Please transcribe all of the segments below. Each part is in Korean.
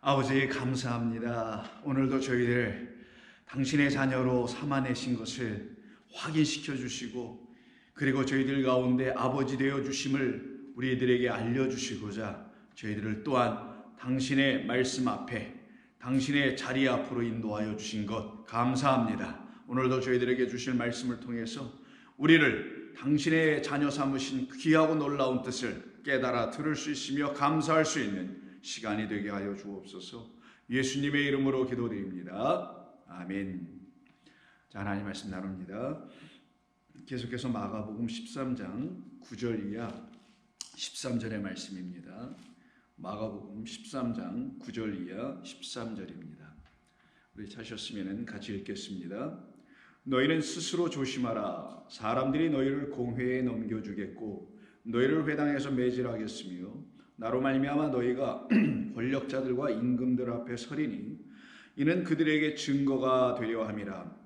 아버지 감사합니다. 오늘도 저희들 당신의 자녀로 삼아내신 것을 확인시켜 주시고 그리고 저희들 가운데 아버지 되어 주심을 우리들에게 알려주시고자 저희들을 또한 당신의 말씀 앞에 당신의 자리 앞으로 인도하여 주신 것 감사합니다. 오늘도 저희들에게 주실 말씀을 통해서 우리를 당신의 자녀 삼으신 귀하고 놀라운 뜻을 깨달아 들을 수 있으며 감사할 수 있는 시간이 되게 하여 주옵소서. 예수님의 이름으로 기도드립니다. 아멘. 자, 하나님 말씀 나눕니다. 계속해서 마가복음 13장 9절 이하 13절의 말씀입니다. 마가복음 13장 9절 이하 13절입니다. 우리 찾으셨으면 같이 읽겠습니다. 너희는 스스로 조심하라. 사람들이 너희를 공회에 넘겨주겠고 너희를 회당에서 매질하겠으며 나로 말미암아 너희가 권력자들과 임금들 앞에 서리니 이는 그들에게 증거가 되려 함이라.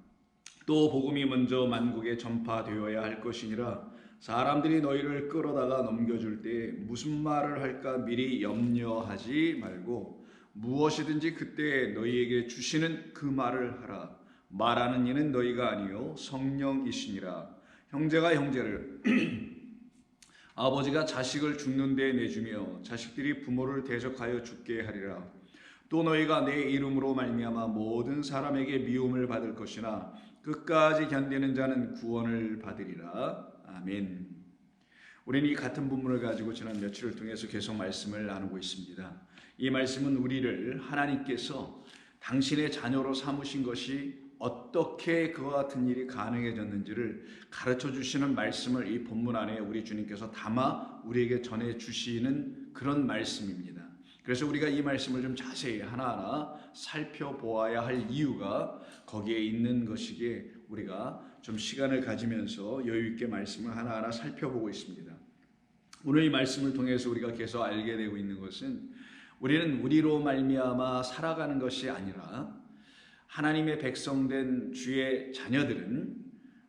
또 복음이 먼저 만국에 전파되어야 할 것이니라. 사람들이 너희를 끌어다가 넘겨줄 때 무슨 말을 할까 미리 염려하지 말고 무엇이든지 그때 너희에게 주시는 그 말을 하라. 말하는 이는 너희가 아니요 성령이시니라. 형제가 형제를 아버지가 자식을 죽는 데 내주며 자식들이 부모를 대적하여 죽게 하리라. 또 너희가 내 이름으로 말미암아 모든 사람에게 미움을 받을 것이나 끝까지 견디는 자는 구원을 받으리라. 아멘. 우리는 이 같은 본문을 가지고 지난 며칠을 통해서 계속 말씀을 나누고 있습니다. 이 말씀은 우리를 하나님께서 당신의 자녀로 삼으신 것이 어떻게 그와 같은 일이 가능해졌는지를 가르쳐 주시는 말씀을 이 본문 안에 우리 주님께서 담아 우리에게 전해 주시는 그런 말씀입니다. 그래서 우리가 이 말씀을 좀 자세히 하나하나 살펴보아야 할 이유가 거기에 있는 것이기에 우리가 좀 시간을 가지면서 여유 있게 말씀을 하나하나 살펴보고 있습니다. 오늘 이 말씀을 통해서 우리가 계속 알게 되고 있는 것은 우리는 우리로 말미암아 살아가는 것이 아니라 하나님의 백성된 주의 자녀들은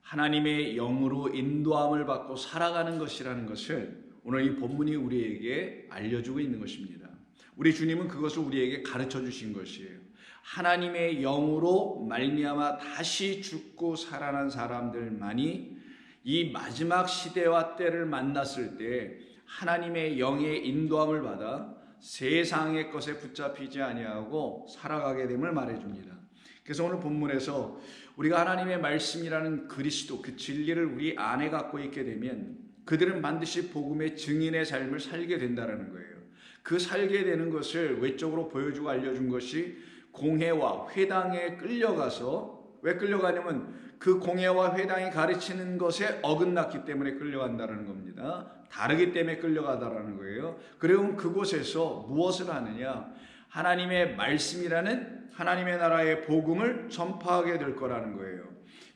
하나님의 영으로 인도함을 받고 살아가는 것이라는 것을 오늘 이 본문이 우리에게 알려주고 있는 것입니다. 우리 주님은 그것을 우리에게 가르쳐 주신 것이에요. 하나님의 영으로 말미암아 다시 죽고 살아난 사람들만이 이 마지막 시대와 때를 만났을 때 하나님의 영의 인도함을 받아 세상의 것에 붙잡히지 아니하고 살아가게 됨을 말해줍니다. 그래서 오늘 본문에서 우리가 하나님의 말씀이라는 그리스도 그 진리를 우리 안에 갖고 있게 되면 그들은 반드시 복음의 증인의 삶을 살게 된다는 거예요. 그 살게 되는 것을 외적으로 보여주고 알려준 것이 공회와 회당에 끌려가서 왜 끌려가냐면 그 공회와 회당이 가르치는 것에 어긋났기 때문에 끌려간다는 겁니다. 다르기 때문에 끌려가다라는 거예요. 그리고 그곳에서 무엇을 하느냐? 하나님의 말씀이라는 하나님의 나라의 복음을 전파하게 될 거라는 거예요.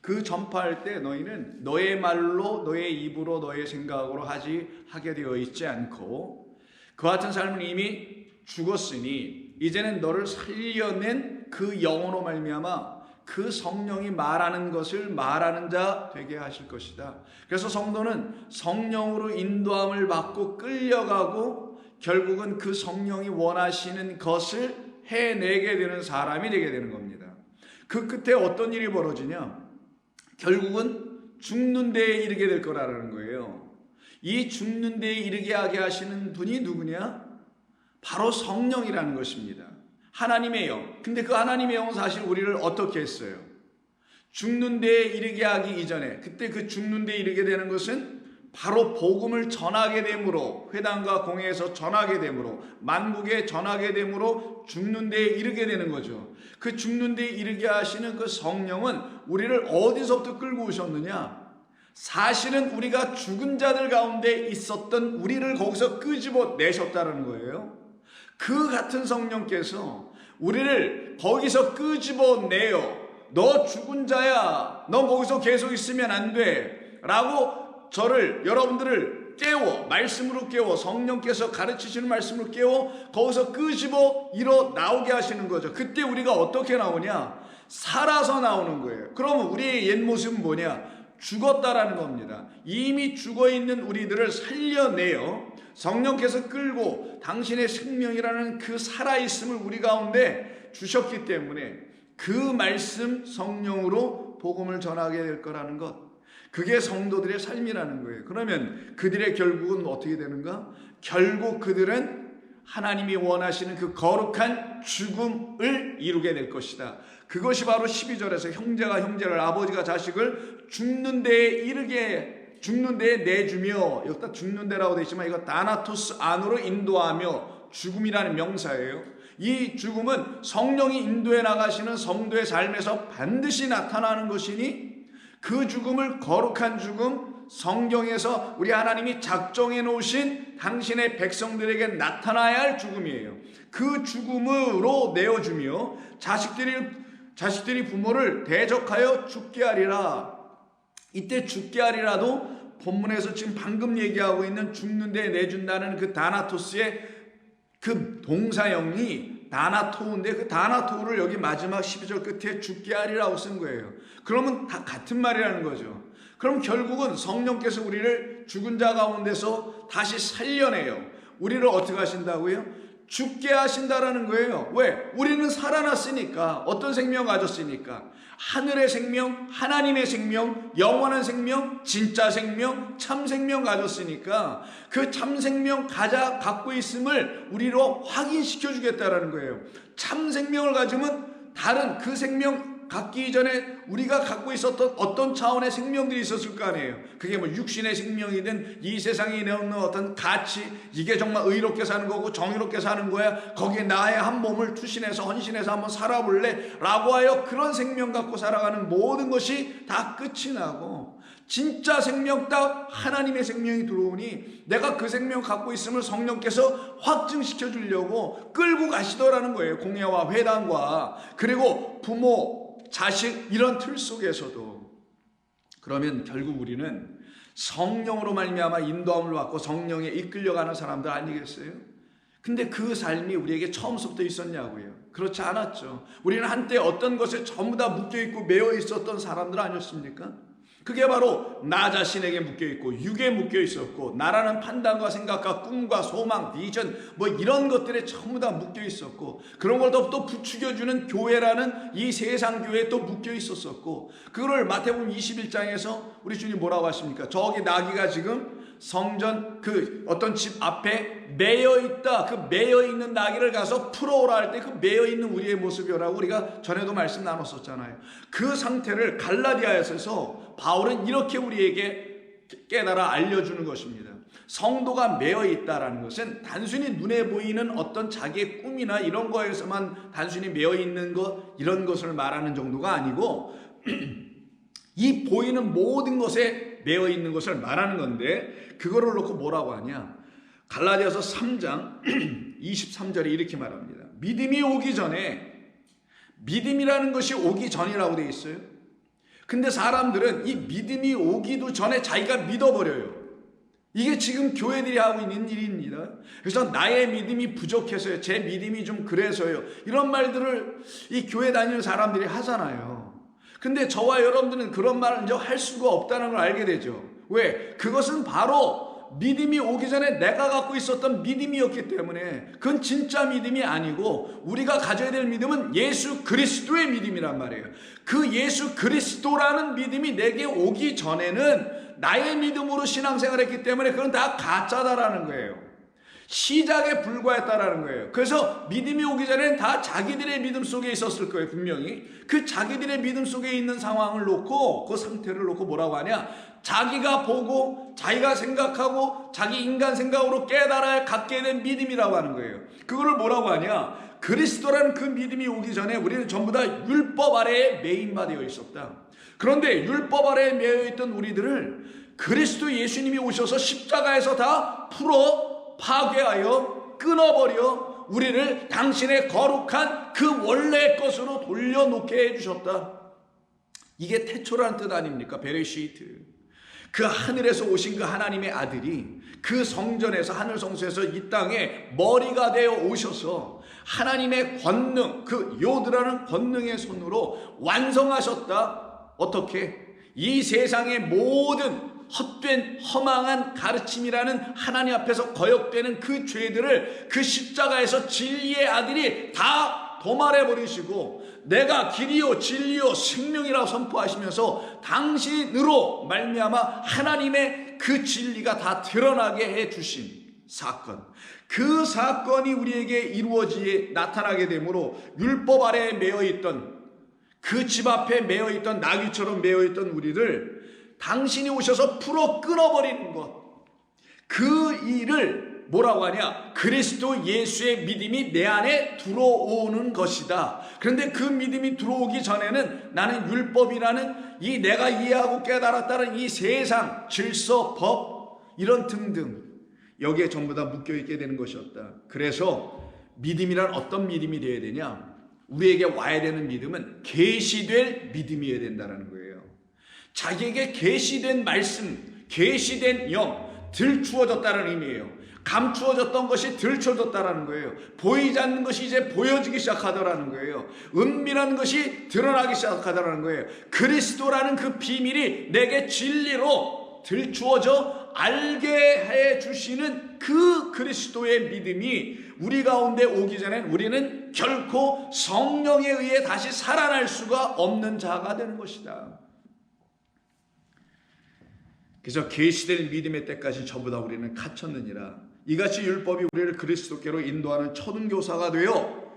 그 전파할 때 너희는 너의 말로 너의 입으로 너의 생각으로 하게 되어 있지 않고 그 같은 삶은 이미 죽었으니 이제는 너를 살려낸 그 영으로 말미암아 그 성령이 말하는 것을 말하는 자 되게 하실 것이다. 그래서 성도는 성령으로 인도함을 받고 끌려가고 결국은 그 성령이 원하시는 것을 해내게 되는 사람이 되게 되는 겁니다. 그 끝에 어떤 일이 벌어지냐? 결국은 죽는 데에 이르게 될 거라는 거예요. 이 죽는 데에 이르게 하게 하시는 분이 누구냐? 바로 성령이라는 것입니다. 하나님의 영. 근데 그 하나님의 영은 사실 우리를 어떻게 했어요? 죽는 데에 이르게 하기 이전에 그때 그 죽는 데에 이르게 되는 것은 바로 복음을 전하게 됨으로 회당과 공회에서 전하게 됨으로 만국에 전하게 됨으로 죽는 데에 이르게 되는 거죠. 그 죽는 데에 이르게 하시는 그 성령은 우리를 어디서부터 끌고 오셨느냐? 사실은 우리가 죽은 자들 가운데 있었던 우리를 거기서 끄집어 내셨다는 거예요. 그 같은 성령께서 우리를 거기서 끄집어 내요. 너 죽은 자야. 너 거기서 계속 있으면 안 돼. 라고 여러분들을 깨워 말씀으로 깨워 성령께서 가르치시는 말씀으로 깨워 거기서 끄집어 일어 나오게 하시는 거죠. 그때 우리가 어떻게 나오냐? 살아서 나오는 거예요. 그러면 우리의 옛 모습은 뭐냐? 죽었다라는 겁니다. 이미 죽어있는 우리들을 살려내어 성령께서 끌고 당신의 생명이라는 그 살아있음을 우리 가운데 주셨기 때문에 그 말씀 성령으로 복음을 전하게 될 거라는 것, 그게 성도들의 삶이라는 거예요. 그러면 그들의 결국은 어떻게 되는가? 결국 그들은 하나님이 원하시는 그 거룩한 죽음을 이루게 될 것이다. 그것이 바로 12절에서 형제가 형제를, 아버지가 자식을 죽는 데에 내주며, 여기다 죽는 데라고 되어 있지만 이거 다나토스 안으로 인도하며 죽음이라는 명사예요. 이 죽음은 성령이 인도해 나가시는 성도의 삶에서 반드시 나타나는 것이니, 그 죽음을 거룩한 죽음, 성경에서 우리 하나님이 작정해 놓으신 당신의 백성들에게 나타나야 할 죽음이에요. 그 죽음으로 내어주며 자식들이 부모를 대적하여 죽게 하리라. 이때 죽게 하리라도 본문에서 지금 방금 얘기하고 있는 죽는데 내준다는 그 다나토스의 그 동사형이 다나토우인데, 그 다나토우를 여기 마지막 12절 끝에 죽게 하리라고 쓴 거예요. 그러면 다 같은 말이라는 거죠. 그럼 결국은 성령께서 우리를 죽은 자 가운데서 다시 살려내요. 우리를 어떻게 하신다고요? 죽게 하신다라는 거예요. 왜? 우리는 살아났으니까. 어떤 생명 가졌으니까. 하늘의 생명, 하나님의 생명, 영원한 생명, 진짜 생명, 참 생명 가졌으니까 그 참 생명 갖고 있음을 우리로 확인시켜 주겠다라는 거예요. 참 생명을 가지면 다른 그 생명 갖기 이전에 우리가 갖고 있었던 어떤 차원의 생명들이 있었을 거 아니에요. 그게 뭐 육신의 생명이든 이 세상에 있는 어떤 가치, 이게 정말 의롭게 사는 거고 정의롭게 사는 거야, 거기에 나의 한 몸을 투신해서 헌신해서 한번 살아볼래 라고 하여 그런 생명 갖고 살아가는 모든 것이 다 끝이 나고, 진짜 생명 딱 하나님의 생명이 들어오니 내가 그 생명 갖고 있음을 성령께서 확증시켜 주려고 끌고 가시더라는 거예요. 공예와 회당과 그리고 부모, 자식, 이런 틀 속에서도. 그러면 결국 우리는 성령으로 말미암아 인도함을 받고 성령에 이끌려가는 사람들 아니겠어요? 근데 그 삶이 우리에게 처음부터 있었냐고요? 그렇지 않았죠. 우리는 한때 어떤 것에 전부 다 묶여있고 매여 있었던 사람들 아니었습니까? 그게 바로 나 자신에게 묶여있고 육에 묶여있었고, 나라는 판단과 생각과 꿈과 소망, 비전 뭐 이런 것들에 전부 다 묶여있었고, 그런 걸 또 부추겨주는 교회라는 이 세상 교회에 또 묶여있었었고, 그거를 마태복음 21장에서 우리 주님 뭐라고 하십니까? 저기 나귀가 지금 성전 그 어떤 집 앞에 매여있다. 그 매여있는 나귀를 가서 풀어오라 할 때 그 매여있는 우리의 모습이라고 우리가 전에도 말씀 나눴었잖아요. 그 상태를 갈라디아에서 바울은 이렇게 우리에게 깨달아 알려주는 것입니다. 성도가 매여있다라는 것은 단순히 눈에 보이는 어떤 자기의 꿈이나 이런 거에서만 단순히 매여있는 것, 이런 것을 말하는 정도가 아니고 이 보이는 모든 것에 매여있는 것을 말하는 건데, 그거를 놓고 뭐라고 하냐? 갈라디아서 3장 23절에 이렇게 말합니다. 믿음이 오기 전에, 믿음이라는 것이 오기 전이라고 되어 있어요. 근데 사람들은 이 믿음이 오기도 전에 자기가 믿어버려요. 이게 지금 교회들이 하고 있는 일입니다. 그래서 나의 믿음이 부족해서요, 제 믿음이 좀 그래서요, 이런 말들을 이 교회 다니는 사람들이 하잖아요. 근데 저와 여러분들은 그런 말을 이제 할 수가 없다는 걸 알게 되죠. 왜? 그것은 바로 믿음이 오기 전에 내가 갖고 있었던 믿음이었기 때문에 그건 진짜 믿음이 아니고, 우리가 가져야 될 믿음은 예수 그리스도의 믿음이란 말이에요. 그 예수 그리스도라는 믿음이 내게 오기 전에는 나의 믿음으로 신앙생활을 했기 때문에 그건 다 가짜다라는 거예요. 시작에 불과했다라는 거예요. 그래서 믿음이 오기 전에는 다 자기들의 믿음 속에 있었을 거예요. 분명히 그 자기들의 믿음 속에 있는 상황을 놓고, 그 상태를 놓고 뭐라고 하냐, 자기가 보고 자기가 생각하고 자기 인간 생각으로 깨달아야 갖게 된 믿음이라고 하는 거예요. 그거를 뭐라고 하냐, 그리스도라는 그 믿음이 오기 전에 우리는 전부 다 율법 아래에 매인바 되어 있었다. 그런데 율법 아래에 매여있던 우리들을 그리스도 예수님이 오셔서 십자가에서 다 파괴하여 끊어버려 우리를 당신의 거룩한 그 원래 것으로 돌려놓게 해주셨다. 이게 태초라는 뜻 아닙니까? 베레시트. 그 하늘에서 오신 그 하나님의 아들이 그 성전에서, 하늘 성소에서 이 땅에 머리가 되어 오셔서 하나님의 권능, 그 요드라는 권능의 손으로 완성하셨다. 어떻게? 이 세상의 모든 헛된 허망한 가르침이라는 하나님 앞에서 거역되는 그 죄들을 그 십자가에서 진리의 아들이 다 도말해 버리시고 내가 길이요 진리요 생명이라고 선포하시면서 당신으로 말미암아 하나님의 그 진리가 다 드러나게 해 주신 사건, 그 사건이 우리에게 이루어지게 나타나게 되므로 율법 아래에 매어있던 그 집 앞에 매어있던 나귀처럼 매어있던 우리를 당신이 오셔서 풀어 끊어버리는 것, 그 일을 뭐라고 하냐? 그리스도 예수의 믿음이 내 안에 들어오는 것이다. 그런데 그 믿음이 들어오기 전에는 나는 율법이라는 이 내가 이해하고 깨달았다는 이 세상 질서, 법 이런 등등 여기에 전부 다 묶여있게 되는 것이었다. 그래서 믿음이란 어떤 믿음이 되어야 되냐? 우리에게 와야 되는 믿음은 계시될 믿음이어야 된다는 거예요. 자기에게 계시된 말씀, 계시된 영, 들추어졌다는 의미예요. 감추어졌던 것이 들추어졌다는 거예요. 보이지 않는 것이 이제 보여지기 시작하더라는 거예요. 은밀한 것이 드러나기 시작하더라는 거예요. 그리스도라는 그 비밀이 내게 진리로 들추어져 알게 해 주시는 그 그리스도의 믿음이 우리 가운데 오기 전에 우리는 결코 성령에 의해 다시 살아날 수가 없는 자가 되는 것이다. 그래서 계시될 믿음의 때까지 전부 다 우리는 갇혔느니라. 이같이 율법이 우리를 그리스도께로 인도하는 초등교사가 되어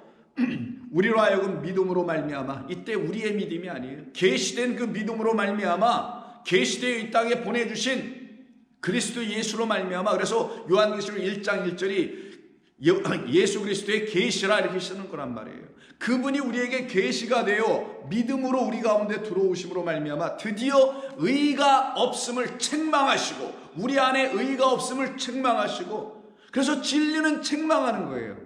우리로 하여금 믿음으로 말미암아, 이때 우리의 믿음이 아니에요. 계시된 그 믿음으로 말미암아 계시되어 이 땅에 보내주신 그리스도 예수로 말미암아, 그래서 요한계시록 1장 1절이 예수 그리스도의 계시라 이렇게 쓰는 거란 말이에요. 그분이 우리에게 계시가 되어 믿음으로 우리 가운데 들어오심으로 말미암아 드디어 의가 없음을 책망하시고, 우리 안에 의가 없음을 책망하시고, 그래서 진리는 책망하는 거예요.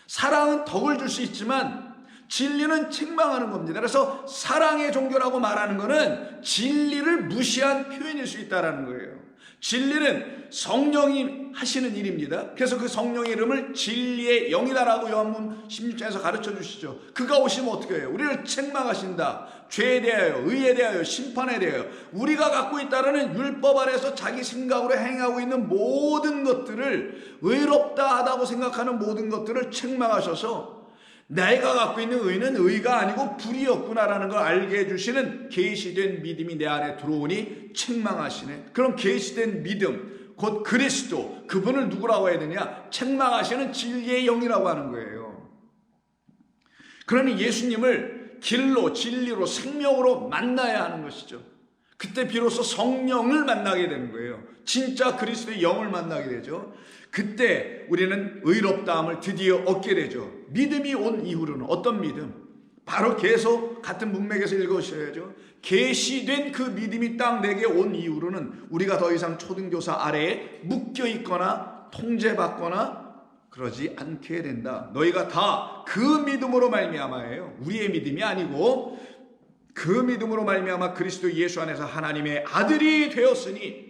사랑은 덕을 줄 수 있지만 진리는 책망하는 겁니다. 그래서 사랑의 종교라고 말하는 것은 진리를 무시한 표현일 수 있다는 거예요. 진리는 성령이 하시는 일입니다. 그래서 그 성령의 이름을 진리의 영이다라고 요한복음 16장에서 가르쳐 주시죠. 그가 오시면 어떻게 해요? 우리를 책망하신다. 죄에 대하여, 의에 대하여, 심판에 대하여, 우리가 갖고 있다라는 율법 아래에서 자기 생각으로 행하고 있는 모든 것들을, 의롭다 하다고 생각하는 모든 것들을 책망하셔서 내가 갖고 있는 의는 의가 아니고 불이었구나라는 걸 알게 해주시는 계시된 믿음이 내 안에 들어오니 책망하시네. 그럼 계시된 믿음, 곧 그리스도, 그분을 누구라고 해야 되냐? 책망하시는 진리의 영이라고 하는 거예요. 그러니 예수님을 길로, 진리로, 생명으로 만나야 하는 것이죠. 그때 비로소 성령을 만나게 되는 거예요. 진짜 그리스도의 영을 만나게 되죠. 그때 우리는 의롭다함을 드디어 얻게 되죠. 믿음이 온 이후로는 어떤 믿음? 바로 계속 같은 문맥에서 읽으셔야죠. 계시된 그 믿음이 딱 내게 온 이후로는 우리가 더 이상 초등교사 아래에 묶여 있거나 통제받거나 그러지 않게 된다. 너희가 다 그 믿음으로 말미암아예요. 우리의 믿음이 아니고 그 믿음으로 말미암아 그리스도 예수 안에서 하나님의 아들이 되었으니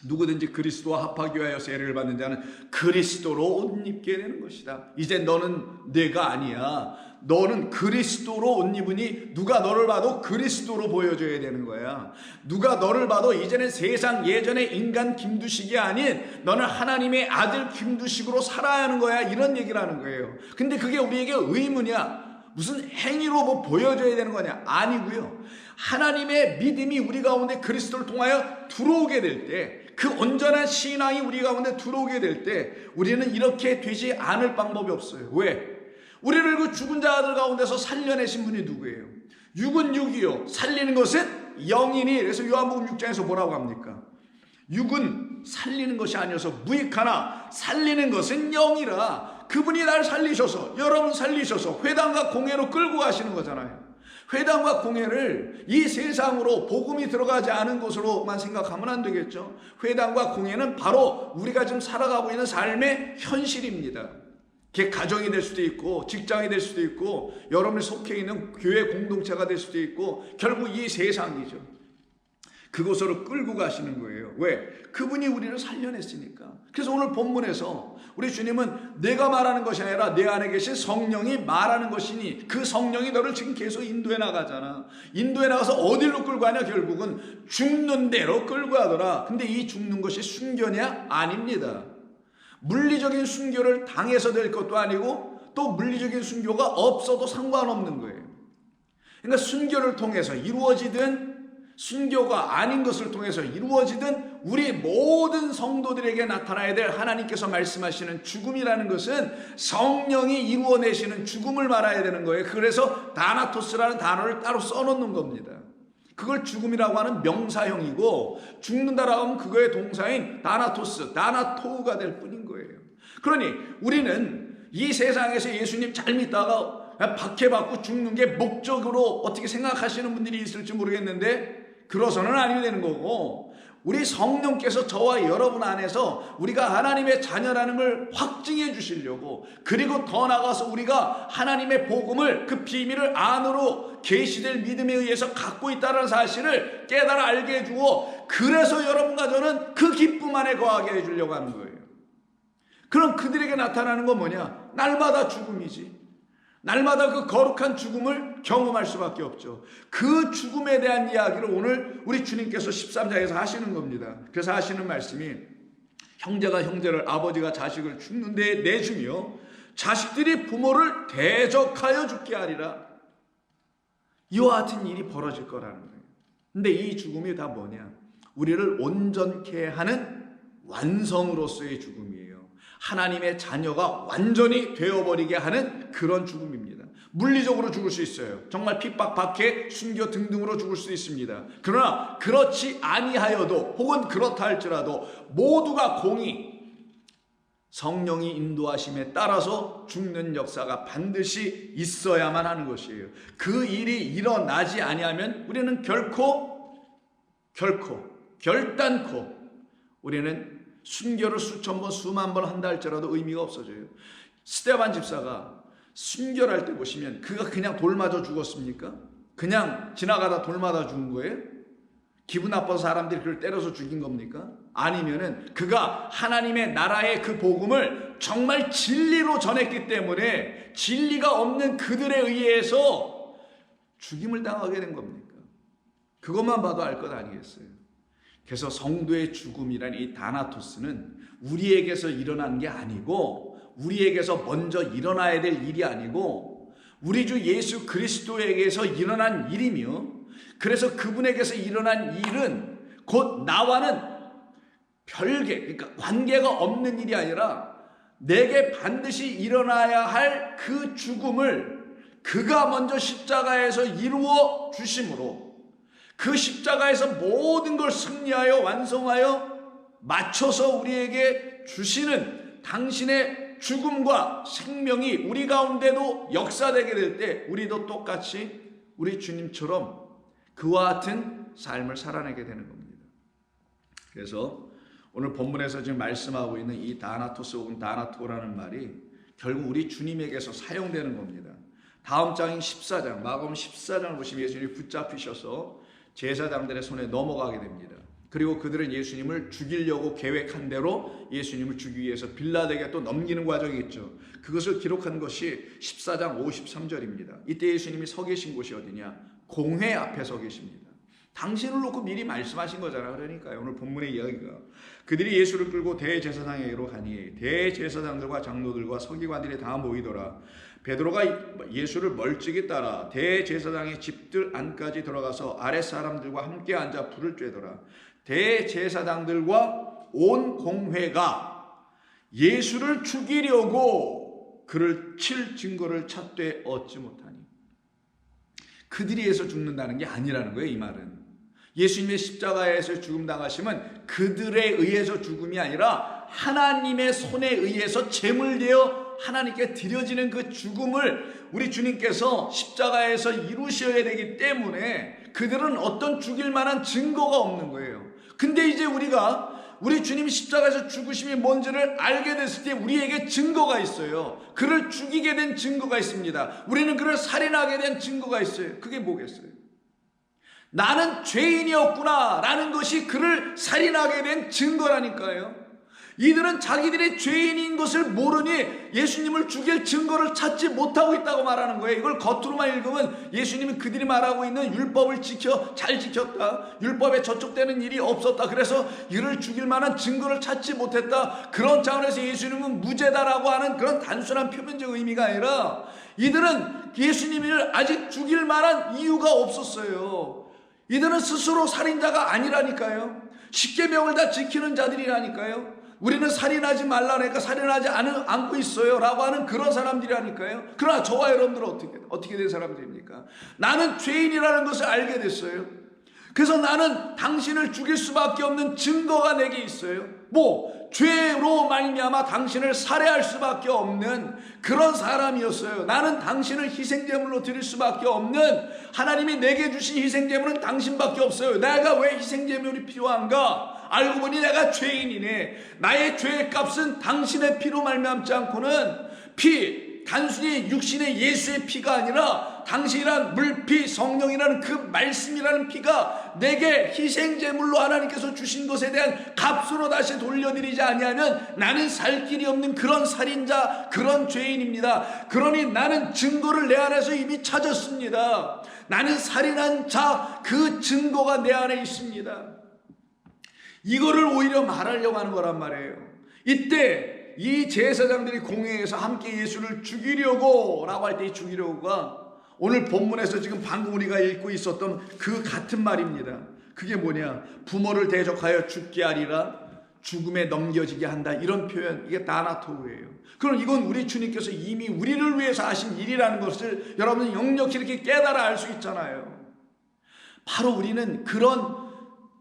누구든지 그리스도와 합하기 위하여 세례를 받는 자는 그리스도로 옷 입게 되는 것이다. 이제 너는 내가 아니야. 너는 그리스도로 옷 입으니 누가 너를 봐도 그리스도로 보여줘야 되는 거야. 누가 너를 봐도 이제는 세상 예전의 인간 김두식이 아닌 너는 하나님의 아들 김두식으로 살아야 하는 거야. 이런 얘기를 하는 거예요. 근데 그게 우리에게 의무냐? 무슨 행위로 뭐 보여줘야 되는 거냐? 아니고요. 하나님의 믿음이 우리 가운데 그리스도를 통하여 들어오게 될 때, 그 온전한 신앙이 우리 가운데 들어오게 될 때 우리는 이렇게 되지 않을 방법이 없어요. 왜? 우리를 그 죽은 자들 가운데서 살려내신 분이 누구예요? 육은 육이요, 살리는 것은 영이니. 그래서 요한복음 6장에서 뭐라고 합니까? 육은 살리는 것이 아니어서 무익하나 살리는 것은 영이라. 그분이 날 살리셔서, 여러분 살리셔서 회당과 공회로 끌고 가시는 거잖아요. 회당과 공회를 이 세상으로 복음이 들어가지 않은 곳으로만 생각하면 안 되겠죠. 회당과 공회는 바로 우리가 지금 살아가고 있는 삶의 현실입니다. 그게 가정이 될 수도 있고 직장이 될 수도 있고 여러분이 속해 있는 교회 공동체가 될 수도 있고 결국 이 세상이죠. 그곳으로 끌고 가시는 거예요. 왜? 그분이 우리를 살려냈으니까. 그래서 오늘 본문에서 우리 주님은 내가 말하는 것이 아니라 내 안에 계신 성령이 말하는 것이니 그 성령이 너를 지금 계속 인도해 나가잖아. 인도해 나가서 어디로 끌고 가냐? 결국은 죽는 대로 끌고 가더라. 근데 이 죽는 것이 순교냐? 아닙니다. 물리적인 순교를 당해서 될 것도 아니고 또 물리적인 순교가 없어도 상관없는 거예요. 그러니까 순교를 통해서 이루어지든 순교가 아닌 것을 통해서 이루어지든 우리 모든 성도들에게 나타나야 될 하나님께서 말씀하시는 죽음이라는 것은 성령이 이루어내시는 죽음을 말해야 되는 거예요. 그래서 다나토스라는 단어를 따로 써놓는 겁니다. 그걸 죽음이라고 하는 명사형이고 죽는다라고 하면 그거의 동사인 다나토스, 다나토우가 될 뿐인 거예요. 그러니 우리는 이 세상에서 예수님 잘 믿다가 박해받고 죽는 게 목적으로 어떻게 생각하시는 분들이 있을지 모르겠는데 그러서는 아니게 되는 거고, 우리 성령께서 저와 여러분 안에서 우리가 하나님의 자녀라는 걸 확증해 주시려고, 그리고 더 나아가서 우리가 하나님의 복음을 그 비밀을 안으로 계시될 믿음에 의해서 갖고 있다는 사실을 깨달아 알게 해주고, 그래서 여러분과 저는 그 기쁨 안에 거하게 해주려고 하는 거예요. 그럼 그들에게 나타나는 건 뭐냐? 날마다 죽음이지. 날마다 그 거룩한 죽음을 경험할 수밖에 없죠. 그 죽음에 대한 이야기를 오늘 우리 주님께서 13장에서 하시는 겁니다. 그래서 하시는 말씀이 형제가 형제를, 아버지가 자식을 죽는 데 내주며 자식들이 부모를 대적하여 죽게 하리라. 이와 같은 일이 벌어질 거라는 거예요. 근데 이 죽음이 다 뭐냐? 우리를 온전케 하는 완성으로서의 죽음이에요. 하나님의 자녀가 완전히 되어버리게 하는 그런 죽음입니다. 물리적으로 죽을 수 있어요. 정말 핍박, 박해, 순교 등등으로 죽을 수 있습니다. 그러나 그렇지 아니하여도, 혹은 그렇다 할지라도 모두가 공의, 성령이 인도하심에 따라서 죽는 역사가 반드시 있어야만 하는 것이에요. 그 일이 일어나지 아니하면 우리는 결단코 우리는 순교를 수천 번, 수만 번 한다 할지라도 의미가 없어져요. 스데반 집사가 순교를 할 때 보시면 그가 그냥 돌 맞아 죽었습니까? 그냥 지나가다 돌 맞아 죽은 거예요? 기분 나빠서 사람들이 그를 때려서 죽인 겁니까? 아니면은 그가 하나님의 나라의 그 복음을 정말 진리로 전했기 때문에 진리가 없는 그들에 의해서 죽임을 당하게 된 겁니까? 그것만 봐도 알 것 아니겠어요? 그래서 성도의 죽음이란 이 다나토스는 우리에게서 일어난 게 아니고, 우리에게서 먼저 일어나야 될 일이 아니고 우리 주 예수 그리스도에게서 일어난 일이며, 그래서 그분에게서 일어난 일은 곧 나와는 별개, 그러니까 관계가 없는 일이 아니라 내게 반드시 일어나야 할 그 죽음을 그가 먼저 십자가에서 이루어 주심으로, 그 십자가에서 모든 걸 승리하여 완성하여 맞춰서 우리에게 주시는 당신의 죽음과 생명이 우리 가운데도 역사되게 될 때 우리도 똑같이 우리 주님처럼 그와 같은 삶을 살아내게 되는 겁니다. 그래서 오늘 본문에서 지금 말씀하고 있는 이 다나토스 혹은 다나토라는 말이 결국 우리 주님에게서 사용되는 겁니다. 다음 장인 14장, 마가복음 14장을 보시면 예수님이 붙잡히셔서 제사장들의 손에 넘어가게 됩니다. 그리고 그들은 예수님을 죽이려고 계획한 대로 예수님을 죽이기 위해서 빌라도에게 또 넘기는 과정이 있죠. 그것을 기록한 것이 14장 53절입니다. 이때 예수님이 서 계신 곳이 어디냐? 공회 앞에 서 계십니다. 당신을 놓고 미리 말씀하신 거잖아요. 그러니까요. 오늘 본문의 이야기가 그들이 예수를 끌고 대제사장에게로 가니 대제사장들과 장로들과 서기관들이 다 모이더라. 베드로가 예수를 멀찍이 따라 대제사장의 집들 안까지 들어가서 아랫사람들과 함께 앉아 불을 쬐더라. 대제사장들과 온 공회가 예수를 죽이려고 그를 칠 증거를 찾되 얻지 못하니, 그들이 해서 죽는다는 게 아니라는 거예요. 이 말은 예수님의 십자가에서 죽음 당하심은 그들에 의해서 죽음이 아니라 하나님의 손에 의해서 제물되어 하나님께 드려지는 그 죽음을 우리 주님께서 십자가에서 이루셔야 되기 때문에 그들은 어떤 죽일 만한 증거가 없는 거예요. 근데 이제 우리가 우리 주님이 십자가에서 죽으심이 뭔지를 알게 됐을 때 우리에게 증거가 있어요. 그를 죽이게 된 증거가 있습니다. 우리는 그를 살인하게 된 증거가 있어요. 그게 뭐겠어요? 나는 죄인이었구나 라는 것이 그를 살인하게 된 증거라니까요. 이들은 자기들의 죄인인 것을 모르니 예수님을 죽일 증거를 찾지 못하고 있다고 말하는 거예요. 이걸 겉으로만 읽으면 예수님은 그들이 말하고 있는 율법을 잘 지켰다, 율법에 저촉되는 일이 없었다, 그래서 이를 죽일 만한 증거를 찾지 못했다, 그런 차원에서 예수님은 무죄다라고 하는 그런 단순한 표면적 의미가 아니라 이들은 예수님을 아직 죽일 만한 이유가 없었어요. 이들은 스스로 살인자가 아니라니까요. 십계명을 다 지키는 자들이라니까요. 우리는 살인하지 말라니까 살인하지 않고 있어요 라고 하는 그런 사람들이라니까요. 그러나 저와 여러분들은 어떻게 된 사람들입니까? 나는 죄인이라는 것을 알게 됐어요. 그래서 나는 당신을 죽일 수밖에 없는 증거가 내게 있어요. 죄로 말미암아 당신을 살해할 수밖에 없는 그런 사람이었어요. 나는 당신을 희생제물로 드릴 수밖에 없는, 하나님이 내게 주신 희생제물은 당신밖에 없어요. 내가 왜 희생제물이 필요한가? 알고 보니 내가 죄인이네. 나의 죄의 값은 당신의 피로 말미암지 않고는, 단순히 육신의 예수의 피가 아니라 당신이란 물피, 성령이라는 그 말씀이라는 피가 내게 희생제물로 하나님께서 주신 것에 대한 값으로 다시 돌려드리지 아니하면 나는 살 길이 없는 그런 살인자, 그런 죄인입니다. 그러니 나는 증거를 내 안에서 이미 찾았습니다. 나는 살인한 자, 그 증거가 내 안에 있습니다. 이거를 오히려 말하려고 하는 거란 말이에요. 이때 이 제사장들이 공회에서 함께 예수를 죽이려고 라고 할 때 이 죽이려고가 오늘 본문에서 지금 방금 우리가 읽고 있었던 그 같은 말입니다. 그게 뭐냐? 부모를 대적하여 죽게 하리라, 죽음에 넘겨지게 한다, 이런 표현, 이게 다나토우예요. 그럼 이건 우리 주님께서 이미 우리를 위해서 하신 일이라는 것을 여러분은 역력히 이렇게 깨달아 알 수 있잖아요. 바로 우리는 그런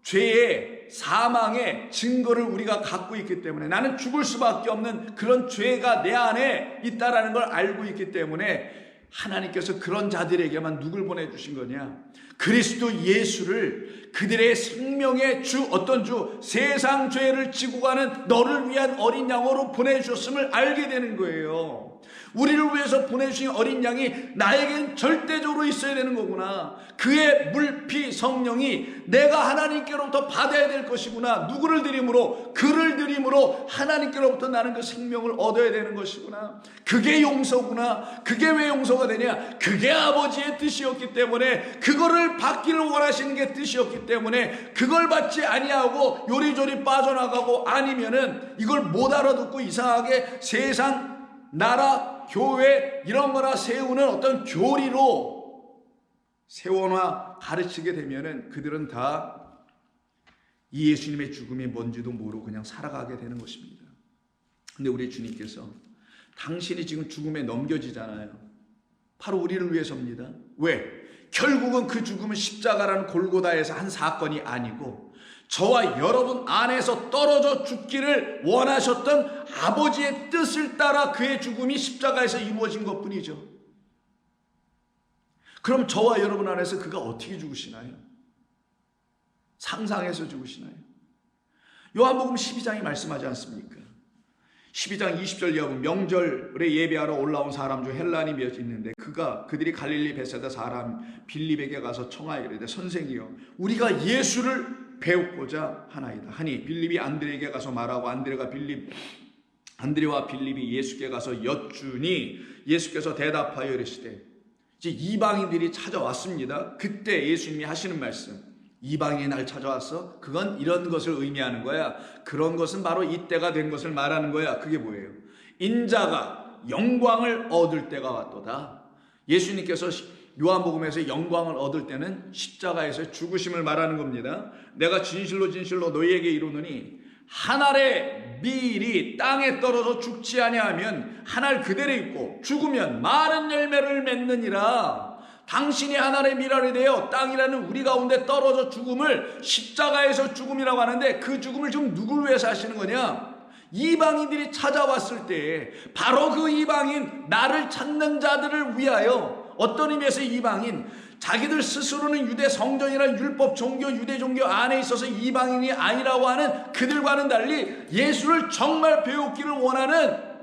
죄의 사망의 증거를 우리가 갖고 있기 때문에, 나는 죽을 수밖에 없는 그런 죄가 내 안에 있다라는 걸 알고 있기 때문에 하나님께서 그런 자들에게만 누굴 보내주신 거냐? 그리스도 예수를, 그들의 생명의 주, 어떤 주, 세상 죄를 지고 가는 너를 위한 어린 양으로 보내주셨음을 알게 되는 거예요. 우리를 위해서 보내주신 어린 양이 나에겐 절대적으로 있어야 되는 거구나. 그의 물피 성령이 내가 하나님께로부터 받아야 될 것이구나. 누구를 드림으로? 그를 드림으로 하나님께로부터 나는 그 생명을 얻어야 되는 것이구나. 그게 용서구나. 그게 왜 용서가 되냐? 그게 아버지의 뜻이었기 때문에, 그거를 받기를 원하시는 게 뜻이었기 때문에 그걸 받지 아니하고 요리조리 빠져나가고, 아니면은 이걸 못 알아듣고 이상하게 세상, 나라, 교회 이런 거나 세우는 어떤 교리로 세워놔 가르치게 되면은 그들은 다 이 예수님의 죽음이 뭔지도 모르고 그냥 살아가게 되는 것입니다. 근데 우리 주님께서 당신이 지금 죽음에 넘겨지잖아요. 바로 우리를 위해서입니다. 왜? 결국은 그 죽음은 십자가라는 골고다에서 한 사건이 아니고 저와 여러분 안에서 떨어져 죽기를 원하셨던 아버지의 뜻을 따라 그의 죽음이 십자가에서 이루어진 것뿐이죠. 그럼 저와 여러분 안에서 그가 어떻게 죽으시나요? 상상해서 죽으시나요? 요한복음 12장이 말씀하지 않습니까? 12장 20절 이하면 명절에 예배하러 올라온 사람 중 헬라인이 몇 있는데 그들이 갈릴리 베세다 사람 빌립에게 가서 청하여 이르되 선생이여 우리가 예수를 배우고자 하나이다 하니 빌립이 안드레에게 가서 말하고 안드레와 빌립이 예수께 가서 여쭈니 예수께서 대답하여 이르시되, 이제 이방인들이 찾아왔습니다. 그때 예수님이 하시는 말씀, 이방인이 날 찾아왔어? 그건 이런 것을 의미하는 거야. 그런 것은 바로 이때가 된 것을 말하는 거야. 그게 뭐예요? 인자가 영광을 얻을 때가 왔도다. 예수님께서 요한복음에서 영광을 얻을 때는 십자가에서 죽으심을 말하는 겁니다. 내가 진실로 진실로 너희에게 이르노니 한 알의 밀이 땅에 떨어져 죽지 아니하면 한 알 그대로 있고 죽으면 많은 열매를 맺느니라. 당신이 한 알의 밀알이 되어 땅이라는 우리 가운데 떨어져 죽음을 십자가에서 죽음이라고 하는데, 그 죽음을 지금 누굴 위해서 하시는 거냐? 이방인들이 찾아왔을 때 바로 그 이방인, 나를 찾는 자들을 위하여. 어떤 의미에서 이방인, 자기들 스스로는 유대 성전이란 율법 종교, 유대 종교 안에 있어서 이방인이 아니라고 하는 그들과는 달리 예수를 정말 배우기를 원하는,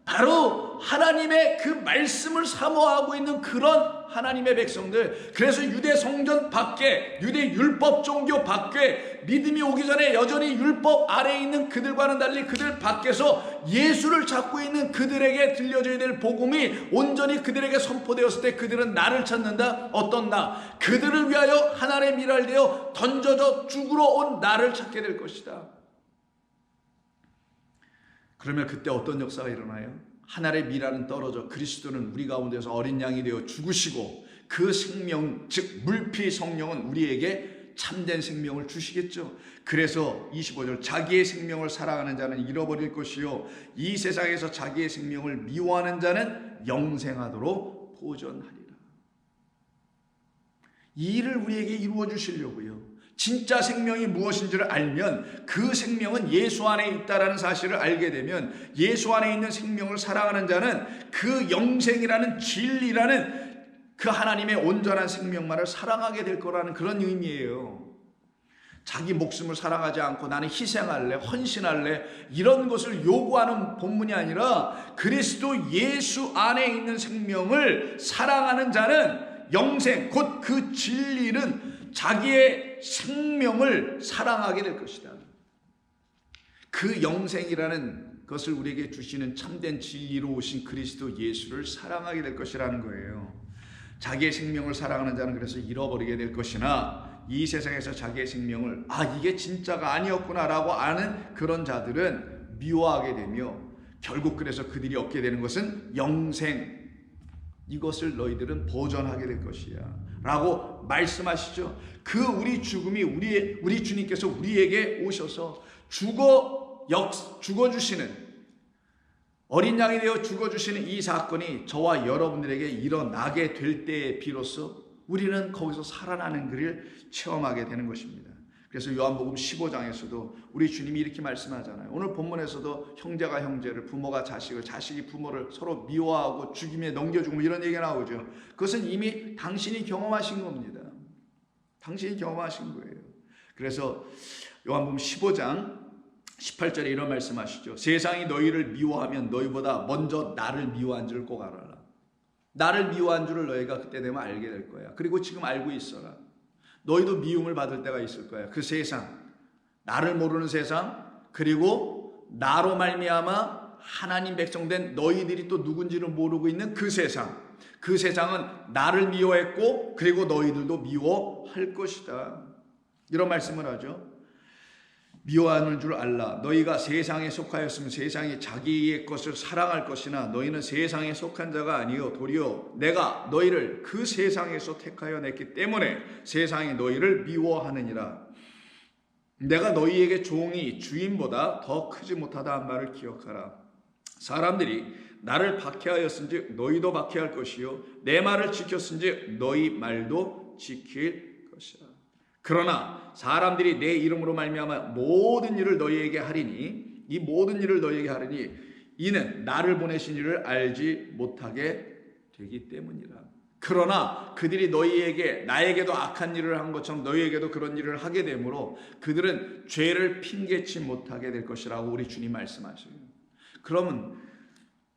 바로 하나님의 그 말씀을 사모하고 있는 그런 하나님의 백성들, 그래서 유대 성전 밖에, 유대 율법 종교 밖에, 믿음이 오기 전에 여전히 율법 아래에 있는 그들과는 달리 그들 밖에서 예수를 찾고 있는 그들에게 들려줘야 될 복음이 온전히 그들에게 선포되었을 때 그들은 나를 찾는다. 어떤 나? 그들을 위하여 하나님의 미랄 되어 던져져 죽으러 온 나를 찾게 될 것이다. 그러면 그때 어떤 역사가 일어나요? 하늘의 미랄은 떨어져 그리스도는 우리 가운데서 어린 양이 되어 죽으시고 그 생명, 즉 물피 성령은 우리에게 참된 생명을 주시겠죠. 그래서 25절, 자기의 생명을 사랑하는 자는 잃어버릴 것이요 이 세상에서 자기의 생명을 미워하는 자는 영생하도록 보존하리라. 이 일을 우리에게 이루어 주시려고요. 진짜 생명이 무엇인지를 알면, 그 생명은 예수 안에 있다라는 사실을 알게 되면, 예수 안에 있는 생명을 사랑하는 자는 그 영생이라는 진리라는 그 하나님의 온전한 생명만을 사랑하게 될 거라는 그런 의미예요. 자기 목숨을 사랑하지 않고 나는 희생할래, 헌신할래, 이런 것을 요구하는 본문이 아니라 그리스도 예수 안에 있는 생명을 사랑하는 자는 영생, 곧 그 진리는 자기의 생명을 사랑하게 될 것이다. 그 영생이라는 것을 우리에게 주시는 참된 진리로 오신 그리스도 예수를 사랑하게 될 것이라는 거예요. 자기의 생명을 사랑하는 자는 그래서 잃어버리게 될 것이나, 이 세상에서 자기의 생명을 이게 진짜가 아니었구나 라고 아는 그런 자들은 미워하게 되며, 결국 그래서 그들이 얻게 되는 것은 영생, 이것을 너희들은 보존하게 될 것이야 라고 말씀하시죠. 그 우리 죽음이 우리 주님께서 우리에게 오셔서 죽어주시는, 어린 양이 되어 죽어주시는 이 사건이 저와 여러분들에게 일어나게 될 때에 비로소 우리는 거기서 살아나는 길을 체험하게 되는 것입니다. 그래서 요한복음 15장에서도 우리 주님이 이렇게 말씀하잖아요. 오늘 본문에서도 형제가 형제를, 부모가 자식을, 자식이 부모를 서로 미워하고 죽임에 넘겨주고 이런 얘기가 나오죠. 그것은 이미 당신이 경험하신 겁니다. 당신이 경험하신 거예요. 그래서 요한복음 15장 18절에 이런 말씀하시죠. 세상이 너희를 미워하면 너희보다 먼저 나를 미워한 줄을 꼭 알아라. 나를 미워한 줄을 너희가 그때 되면 알게 될 거야. 그리고 지금 알고 있어라. 너희도 미움을 받을 때가 있을 거야. 그 세상, 나를 모르는 세상, 그리고 나로 말미암아 하나님 백성된 너희들이 또 누군지를 모르고 있는 그 세상, 그 세상은 나를 미워했고 그리고 너희들도 미워할 것이다. 이런 말씀을 하죠. 미워하는 줄 알라. 너희가 세상에 속하였으면 세상이 자기의 것을 사랑할 것이나 너희는 세상에 속한 자가 아니요 도리어 내가 너희를 그 세상에서 택하여 냈기 때문에 세상이 너희를 미워하느니라. 내가 너희에게 종이 주인보다 더 크지 못하다 한 말을 기억하라. 사람들이 나를 박해하였은즉 너희도 박해할 것이요 내 말을 지켰은즉 너희 말도 지킬 것이라. 그러나 사람들이 내 이름으로 말미암아 모든 일을 너희에게 하리니, 이 모든 일을 너희에게 하리니 이는 나를 보내신 이를 알지 못하게 되기 때문이라. 그러나 그들이 너희에게 나에게도 악한 일을 한 것처럼 너희에게도 그런 일을 하게 되므로 그들은 죄를 핑계치 못하게 될 것이라고 우리 주님 말씀하셔요. 그러면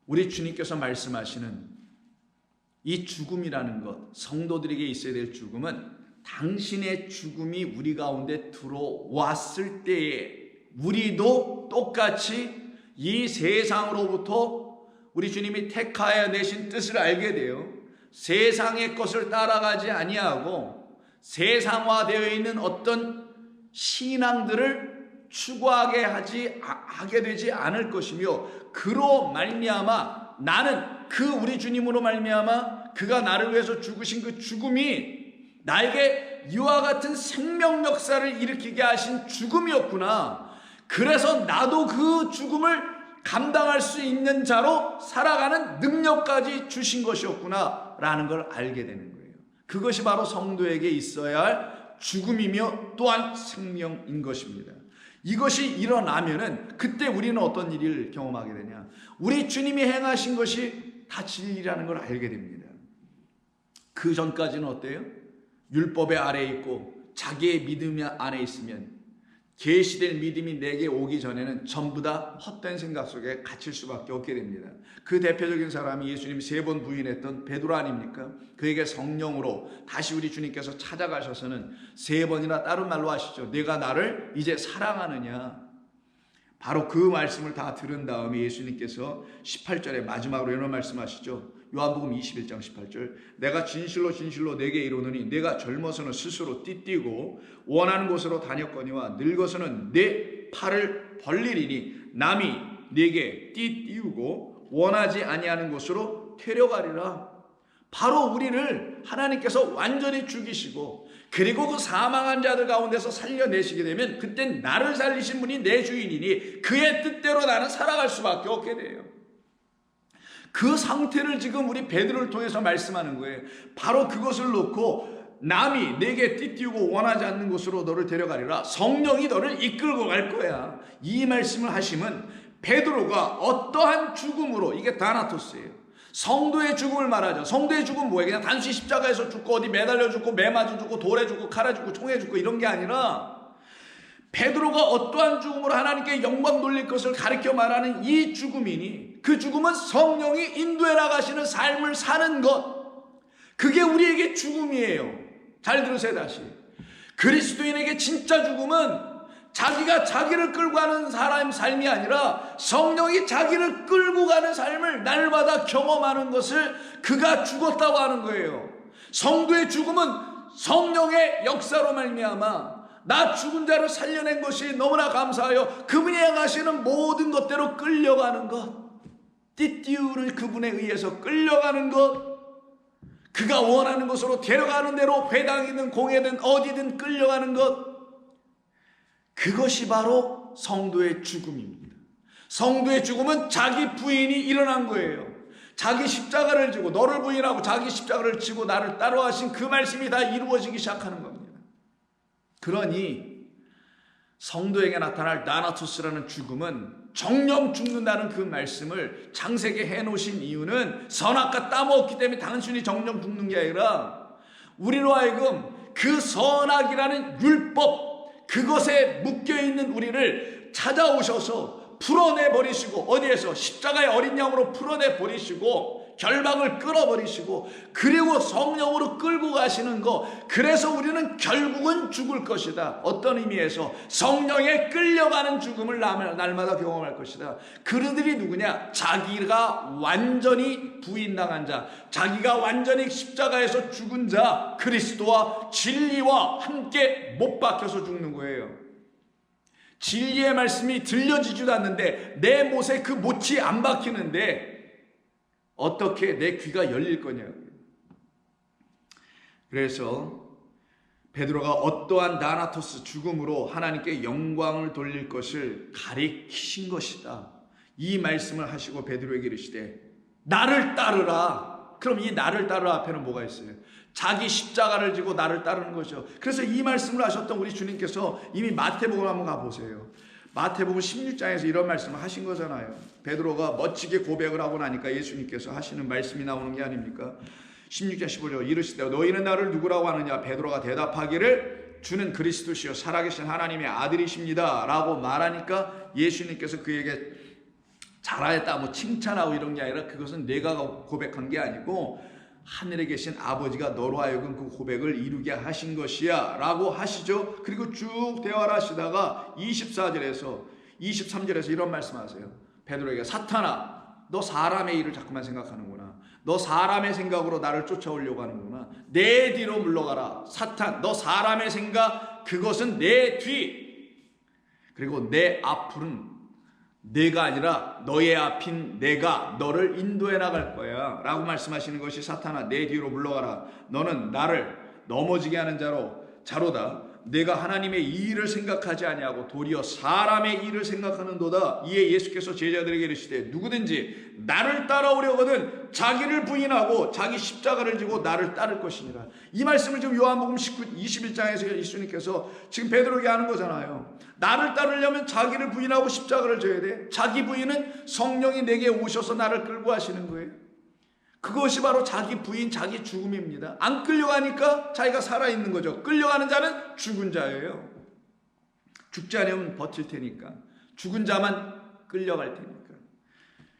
우리 주님께서 말씀하시는 이 죽음이라는 것, 성도들에게 있어야 될 죽음은 당신의 죽음이 우리 가운데 들어왔을 때에 우리도 똑같이 이 세상으로부터 우리 주님이 택하여 내신 뜻을 알게 돼요. 세상의 것을 따라가지 아니하고 세상화되어 있는 어떤 신앙들을 추구하게 하게 되지 않을 것이며, 그로 말미암아 나는 그 우리 주님으로 말미암아 그가 나를 위해서 죽으신 그 죽음이 나에게 이와 같은 생명 역사를 일으키게 하신 죽음이었구나. 그래서 나도 그 죽음을 감당할 수 있는 자로 살아가는 능력까지 주신 것이었구나 라는 걸 알게 되는 거예요. 그것이 바로 성도에게 있어야 할 죽음이며 또한 생명인 것입니다. 이것이 일어나면은 그때 우리는 어떤 일을 경험하게 되냐? 우리 주님이 행하신 것이 다 진리라는 걸 알게 됩니다. 그 전까지는 어때요? 율법의 아래에 있고 자기의 믿음 안에 있으면 계시될 믿음이 내게 오기 전에는 전부 다 헛된 생각 속에 갇힐 수밖에 없게 됩니다. 그 대표적인 사람이 예수님이 3번 부인했던 베드로 아닙니까? 그에게 성령으로 다시 우리 주님께서 찾아가셔서는 3번이나 다른 말로 하시죠. 내가 나를 이제 사랑하느냐. 바로 그 말씀을 다 들은 다음에 예수님께서 18절에 마지막으로 이런 말씀하시죠. 요한복음 21장 18절, 내가 진실로 진실로 내게 이르노니 내가 젊어서는 스스로 띠뛰고 원하는 곳으로 다녔거니와 늙어서는 내 팔을 벌리리니 남이 내게 띠띠우고 원하지 아니하는 곳으로 데려가리라. 바로 우리를 하나님께서 완전히 죽이시고 그리고 그 사망한 자들 가운데서 살려내시게 되면 그땐 나를 살리신 분이 내 주인이니 그의 뜻대로 나는 살아갈 수밖에 없게 돼요. 그 상태를 지금 우리 베드로를 통해서 말씀하는 거예요. 바로 그것을 놓고 남이 내게 띠띠우고 원하지 않는 곳으로 너를 데려가리라. 성령이 너를 이끌고 갈 거야. 이 말씀을 하시면 베드로가 어떠한 죽음으로, 이게 다나토스예요. 성도의 죽음을 말하죠. 성도의 죽음은 뭐예요? 그냥 단순히 십자가에서 죽고 어디 매달려 죽고 매 맞아 죽고 돌에 죽고 칼에 죽고 총에 죽고 이런 게 아니라 베드로가 어떠한 죽음으로 하나님께 영광 돌릴 것을 가르쳐 말하는 이 죽음이니 그 죽음은 성령이 인도해 나가시는 삶을 사는 것, 그게 우리에게 죽음이에요. 잘 들으세요. 다시, 그리스도인에게 진짜 죽음은 자기가 자기를 끌고 가는 사람의 삶이 아니라 성령이 자기를 끌고 가는 삶을 날마다 경험하는 것을 그가 죽었다고 하는 거예요. 성도의 죽음은 성령의 역사로 말미암아 나 죽은 자를 살려낸 것이 너무나 감사하여 그분이 행하시는 모든 것대로 끌려가는 것, 띠띠우를 그분에 의해서 끌려가는 것, 그가 원하는 곳으로 데려가는 대로 회당이든 공회든 어디든 끌려가는 것, 그것이 바로 성도의 죽음입니다. 성도의 죽음은 자기 부인이 일어난 거예요. 자기 십자가를 지고, 너를 부인하고 자기 십자가를 지고 나를 따라하신 그 말씀이 다 이루어지기 시작하는 겁니다. 그러니 성도에게 나타날 다나토스라는 죽음은 정령 죽는다는 그 말씀을 창세기에 해놓으신 이유는 선악과 따먹었기 때문에 단순히 정령 죽는 게 아니라 우리로 하여금 그 선악이라는 율법, 그것에 묶여있는 우리를 찾아오셔서 풀어내버리시고, 어디에서? 십자가의 어린 양으로 풀어내버리시고 결박을 끌어버리시고 그리고 성령으로 끌고 가시는 거, 그래서 우리는 결국은 죽을 것이다. 어떤 의미에서? 성령에 끌려가는 죽음을 날마다 경험할 것이다. 그들이 누구냐? 자기가 완전히 부인당한 자, 자기가 완전히 십자가에서 죽은 자, 그리스도와 진리와 함께 못 박혀서 죽는 거예요. 진리의 말씀이 들려지지도 않는데 내 못에 그 못이 안 박히는데 어떻게 내 귀가 열릴 거냐고요. 그래서 베드로가 어떠한 다나토스 죽음으로 하나님께 영광을 돌릴 것을 가리키신 것이다. 이 말씀을 하시고 베드로에게 이르시되 나를 따르라. 그럼 이 나를 따르라 앞에는 뭐가 있어요? 자기 십자가를 지고 나를 따르는 거죠. 그래서 이 말씀을 하셨던 우리 주님께서 이미 마태복음 한번 가보세요. 마태복음 16장에서 이런 말씀을 하신 거잖아요. 베드로가 멋지게 고백을 하고 나니까 예수님께서 하시는 말씀이 나오는 게 아닙니까? 16장 15절, 이르시되 너희는 나를 누구라고 하느냐? 베드로가 대답하기를 주는 그리스도시요 살아계신 하나님의 아들이십니다 라고 말하니까 예수님께서 그에게 잘하였다 뭐 칭찬하고 이런 게 아니라 그것은 내가 고백한 게 아니고 하늘에 계신 아버지가 너로 하여금 그 고백을 이루게 하신 것이야 라고 하시죠. 그리고 쭉 대화를 하시다가 24절에서 23절에서 이런 말씀하세요. 베드로에게 사탄아, 너 사람의 일을 자꾸만 생각하는구나. 너 사람의 생각으로 나를 쫓아오려고 하는구나. 내 뒤로 물러가라. 사탄, 너 사람의 생각, 그것은 내 뒤. 그리고 내 앞은 내가 아니라 너의 앞인 내가 너를 인도해 나갈 거야 라고 말씀하시는 것이, 사탄아 내 뒤로 물러가라. 너는 나를 넘어지게 하는 자로다. 내가 하나님의 일을 생각하지 아니하고 도리어 사람의 일을 생각하는도다. 이에 예수께서 제자들에게 이르시되 누구든지 나를 따라오려거든 자기를 부인하고 자기 십자가를 지고 나를 따를 것이니라. 이 말씀을 지금 요한복음 21장에서 예수님께서 지금 베드로에게 하는 거잖아요. 나를 따르려면 자기를 부인하고 십자가를 져야 돼. 자기 부인은 성령이 내게 오셔서 나를 끌고 하시는 거예요. 그것이 바로 자기 부인, 자기 죽음입니다. 안 끌려가니까 자기가 살아있는 거죠. 끌려가는 자는 죽은 자예요. 죽지 않으면 버틸 테니까. 죽은 자만 끌려갈 테니까.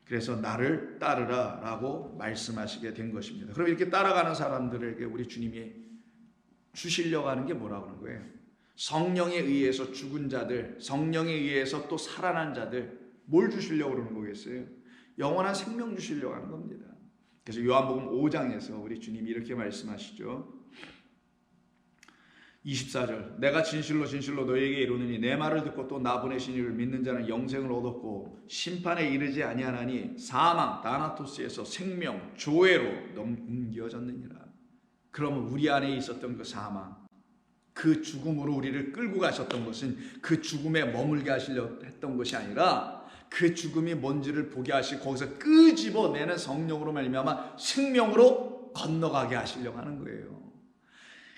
그래서 나를 따르라 라고 말씀하시게 된 것입니다. 그럼 이렇게 따라가는 사람들에게 우리 주님이 주시려고 하는 게 뭐라고 하는 거예요? 성령에 의해서 죽은 자들, 성령에 의해서 또 살아난 자들, 뭘 주시려고 그러는 거겠어요? 영원한 생명 주시려고 하는 겁니다. 그래서 요한복음 5장에서 우리 주님이 이렇게 말씀하시죠. 24절, 내가 진실로 진실로 너희에게 이르노니 내 말을 듣고 또 나 보내신 이를 믿는 자는 영생을 얻었고 심판에 이르지 아니하나니 사망 다나토스에서 생명 조회로 넘겨졌느니라. 그러면 우리 안에 있었던 그 사망, 그 죽음으로 우리를 끌고 가셨던 것은 그 죽음에 머물게 하시려 했던 것이 아니라 그 죽음이 뭔지를 보게 하시고 거기서 끄집어내는 성령으로 말미암아 생명으로 건너가게 하시려고 하는 거예요.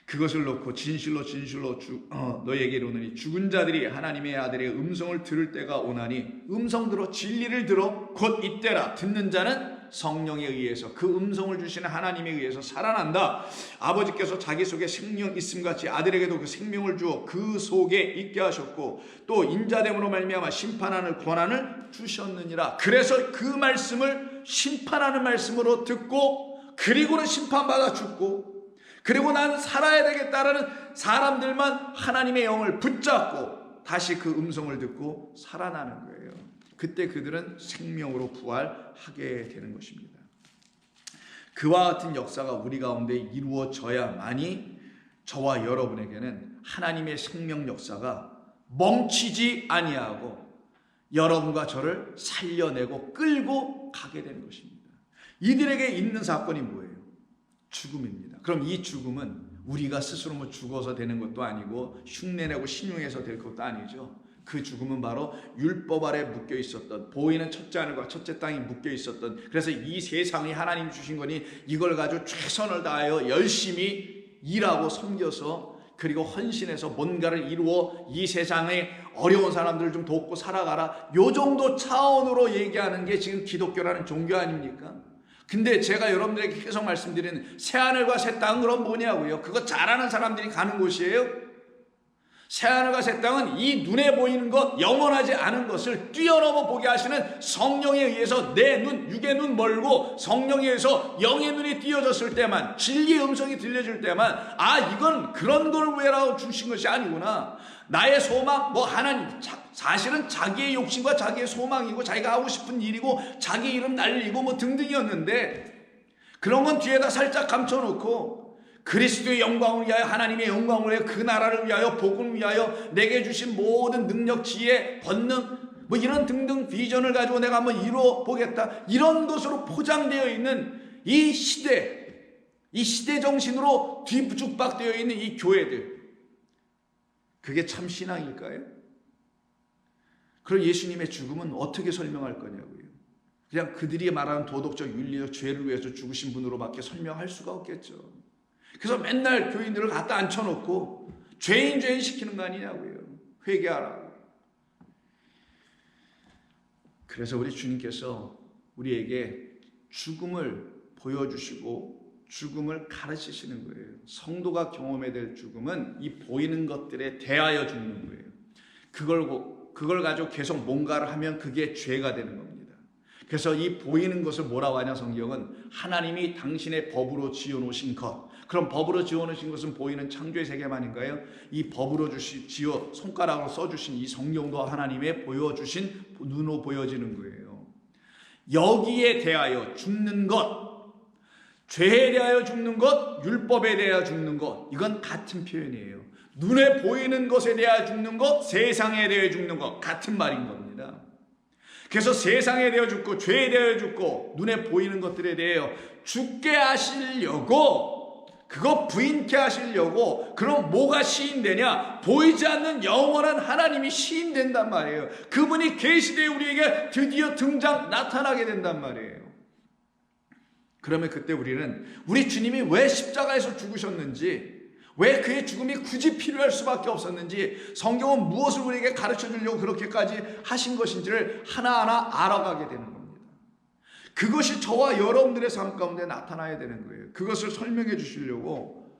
그것을 놓고 진실로 진실로 너희에게 이르노니 죽은 자들이 하나님의 아들의 음성을 들을 때가 오나니, 음성 들어 진리를 들어 곧 이때라. 듣는 자는 성령에 의해서 그 음성을 주시는 하나님에 의해서 살아난다. 아버지께서 자기 속에 생명 있음같이 아들에게도 그 생명을 주어 그 속에 있게 하셨고 또 인자됨으로 말미암아 심판하는 권한을 주셨느니라. 그래서 그 말씀을 심판하는 말씀으로 듣고 그리고는 심판받아 죽고 그리고 나는 살아야 되겠다라는 사람들만 하나님의 영을 붙잡고 다시 그 음성을 듣고 살아나는 거예요. 그때 그들은 생명으로 부활하게 되는 것입니다. 그와 같은 역사가 우리 가운데 이루어져야만이 저와 여러분에게는 하나님의 생명 역사가 멈추지 아니하고 여러분과 저를 살려내고 끌고 가게 되는 것입니다. 이들에게 있는 사건이 뭐예요? 죽음입니다. 그럼 이 죽음은 우리가 스스로 뭐 죽어서 되는 것도 아니고 흉내내고 신용해서 될 것도 아니죠. 그 죽음은 바로 율법 아래 묶여 있었던, 보이는 첫째 하늘과 첫째 땅이 묶여 있었던, 그래서 이 세상이 하나님 주신 거니 이걸 가지고 최선을 다하여 열심히 일하고 섬겨서 그리고 헌신해서 뭔가를 이루어 이 세상에 어려운 사람들을 좀 돕고 살아가라, 요 정도 차원으로 얘기하는 게 지금 기독교라는 종교 아닙니까? 근데 제가 여러분들에게 계속 말씀드리는 새하늘과 새 땅은 그럼 뭐냐고요? 그거 잘하는 사람들이 가는 곳이에요? 새하늘과 새 땅은 이 눈에 보이는 것, 영원하지 않은 것을 뛰어넘어 보게 하시는 성령에 의해서 내 눈, 육의 눈 멀고 성령에 의해서 영의 눈이 띄어졌을 때만, 진리의 음성이 들려줄 때만, 아, 이건 그런 걸 위하여 주신 것이 아니구나. 나의 소망, 뭐 하나님, 사실은 자기의 욕심과 자기의 소망이고 자기가 하고 싶은 일이고 자기 이름 날리고 뭐 등등이었는데, 그런 건 뒤에다 살짝 감춰놓고 그리스도의 영광을 위하여, 하나님의 영광을 위하여, 그 나라를 위하여, 복음을 위하여 내게 주신 모든 능력, 지혜, 권능, 뭐 이런 등등 비전을 가지고 내가 한번 이루어 보겠다, 이런 것으로 포장되어 있는 이 시대 정신으로 뒤죽박되어 있는 이 교회들, 그게 참 신앙일까요? 그럼 예수님의 죽음은 어떻게 설명할 거냐고요? 그냥 그들이 말하는 도덕적, 윤리적 죄를 위해서 죽으신 분으로밖에 설명할 수가 없겠죠. 그래서 맨날 교인들을 갖다 앉혀놓고 죄인 시키는 거 아니냐고요. 회개하라고. 그래서 우리 주님께서 우리에게 죽음을 보여주시고 죽음을 가르치시는 거예요. 성도가 경험해야 될 죽음은 이 보이는 것들에 대하여 죽는 거예요. 그걸 가지고 계속 뭔가를 하면 그게 죄가 되는 겁니다. 그래서 이 보이는 것을 뭐라고 하냐, 성경은 하나님이 당신의 법으로 지어놓으신 것. 그럼 법으로 지어놓으신 것은 보이는 창조의 세계만인가요? 이 법으로 지어 손가락으로 써주신 이 성경도 하나님의 보여주신 눈으로 보여지는 거예요. 여기에 대하여 죽는 것, 죄에 대하여 죽는 것, 율법에 대하여 죽는 것, 이건 같은 표현이에요. 눈에 보이는 것에 대하여 죽는 것, 세상에 대하여 죽는 것, 같은 말인 겁니다. 그래서 세상에 대하여 죽고 죄에 대하여 죽고 눈에 보이는 것들에 대하여 죽게 하시려고, 그거 부인케 하시려고, 그럼 뭐가 시인되냐? 보이지 않는 영원한 하나님이 시인된단 말이에요. 그분이 계시되에 우리에게 드디어 나타나게 된단 말이에요. 그러면 그때 우리는 우리 주님이 왜 십자가에서 죽으셨는지, 왜 그의 죽음이 굳이 필요할 수밖에 없었는지, 성경은 무엇을 우리에게 가르쳐 주려고 그렇게까지 하신 것인지를 하나하나 알아가게 되는 겁니다. 그것이 저와 여러분들의 삶 가운데 나타나야 되는 거예요. 그것을 설명해 주시려고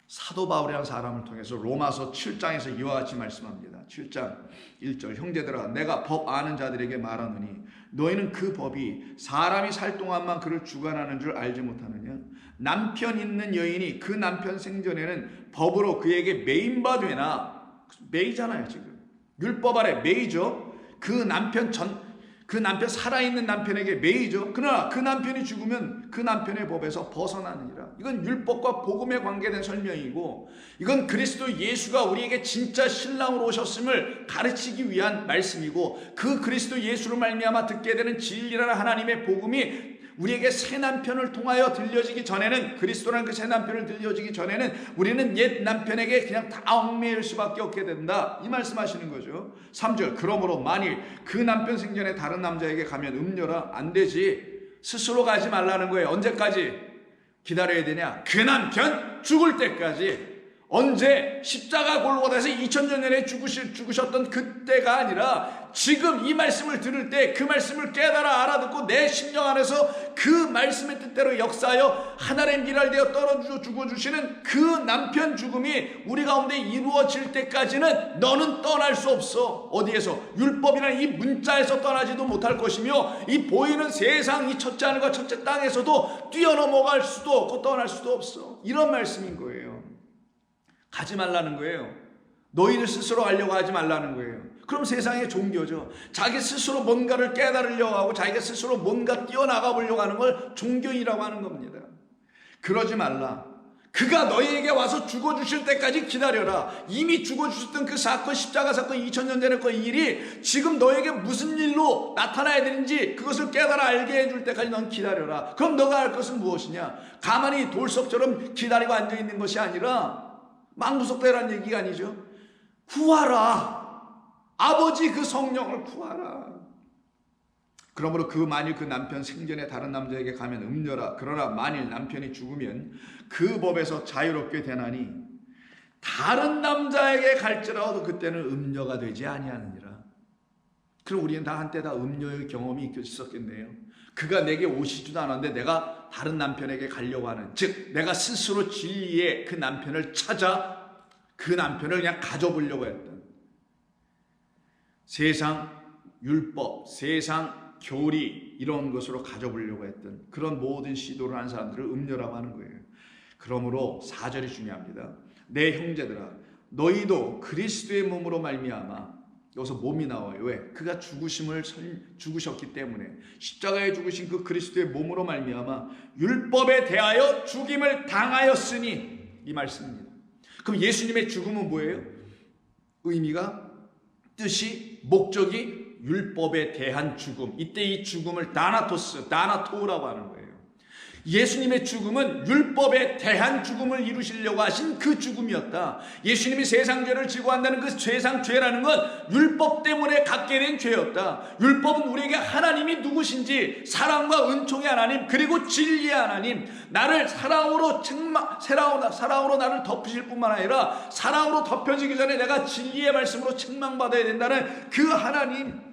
사도 바울이라는 사람을 통해서 로마서 7장에서 이와 같이 말씀합니다. 7장 1절 형제들아 내가 법 아는 자들에게 말하노니 너희는 그 법이 사람이 살 동안만 그를 주관하는 줄 알지 못하느냐. 남편 있는 여인이 그 남편 생전에는 법으로 그에게 매인 바 되나. 매이잖아요. 지금 율법 아래 매이죠. 그 남편 살아있는 남편에게 매이죠. 그러나 그 남편이 죽으면 그 남편의 법에서 벗어나느니라. 이건 율법과 복음에 관계된 설명이고, 이건 그리스도 예수가 우리에게 진짜 신랑으로 오셨음을 가르치기 위한 말씀이고, 그 그리스도 예수로 말미암아 듣게 되는 진리라는 하나님의 복음이 우리에게 새 남편을 통하여 들려지기 전에는, 그리스도라는 그 새 남편을 들려지기 전에는 우리는 옛 남편에게 그냥 다 얽매일 수밖에 없게 된다, 이 말씀하시는 거죠. 3절 그러므로 만일 그 남편 생전에 다른 남자에게 가면 음녀라. 안 되지. 스스로 가지 말라는 거예요. 언제까지 기다려야 되냐? 그 남편 죽을 때까지. 언제? 십자가 골고다에서 2000년 전에 죽으셨던 그때가 아니라 지금 이 말씀을 들을 때 그 말씀을 깨달아 알아듣고 내 심령 안에서 그 말씀의 뜻대로 역사하여 하나님의 미랄 되어 떨어져 죽어주시는 그 남편 죽음이 우리 가운데 이루어질 때까지는 너는 떠날 수 없어. 어디에서? 율법이라는 이 문자에서 떠나지도 못할 것이며, 이 보이는 세상 이 첫째 하늘과 첫째 땅에서도 뛰어넘어갈 수도 없고 떠날 수도 없어. 이런 말씀인 거예요. 가지 말라는 거예요. 너희들 스스로 알려고 하지 말라는 거예요. 그럼 세상의 종교죠. 자기 스스로 뭔가를 깨달으려고 하고 자기가 스스로 뭔가 뛰어나가 보려고 하는 걸 종교이라고 하는 겁니다. 그러지 말라. 그가 너희에게 와서 죽어주실 때까지 기다려라. 이미 죽어주셨던 그 사건, 십자가 사건, 2000년 전의 그 일이 지금 너에게 무슨 일로 나타나야 되는지 그것을 깨달아 알게 해줄 때까지 넌 기다려라. 그럼 너가 할 것은 무엇이냐? 가만히 돌석처럼 기다리고 앉아있는 것이 아니라 망부석대라는 얘기가 아니죠. 구하라. 아버지 그 성령을 구하라. 그러므로 만일 그 남편 생전에 다른 남자에게 가면 음녀라. 그러나 만일 남편이 죽으면 그 법에서 자유롭게 되나니 다른 남자에게 갈지라도 그때는 음녀가 되지 아니하느니라. 그럼 우리는 다 한때 다 음녀의 경험이 있었겠네요. 그가 내게 오시지도 않았는데 내가 다른 남편에게 가려고 하는, 즉 내가 스스로 진리의 그 남편을 찾아 그 남편을 그냥 가져보려고 했던, 세상 율법, 세상 교리 이런 것으로 가져보려고 했던 그런 모든 시도를 하는 사람들을 음녀라고 하는 거예요. 그러므로 4절이 중요합니다. 내 형제들아 너희도 그리스도의 몸으로 말미암아, 여기서 몸이 나와요. 왜? 그가 죽으셨기 때문에, 십자가에 죽으신 그 그리스도의 몸으로 말미암아 율법에 대하여 죽임을 당하였으니, 이 말씀입니다. 그럼 예수님의 죽음은 뭐예요? 의미가, 뜻이, 목적이 율법에 대한 죽음. 이때 이 죽음을 다나토우라고 하는 거예요. 예수님의 죽음은 율법에 대한 죽음을 이루시려고 하신 그 죽음이었다. 예수님이 세상 죄를 지고 한다는 그 세상 죄라는 건 율법 때문에 갖게 된 죄였다. 율법은 우리에게 하나님이 누구신지, 사랑과 은총의 하나님, 그리고 진리의 하나님, 나를 사랑으로 나를 덮으실 뿐만 아니라 사랑으로 덮여지기 전에 내가 진리의 말씀으로 책망받아야 된다는 그 하나님,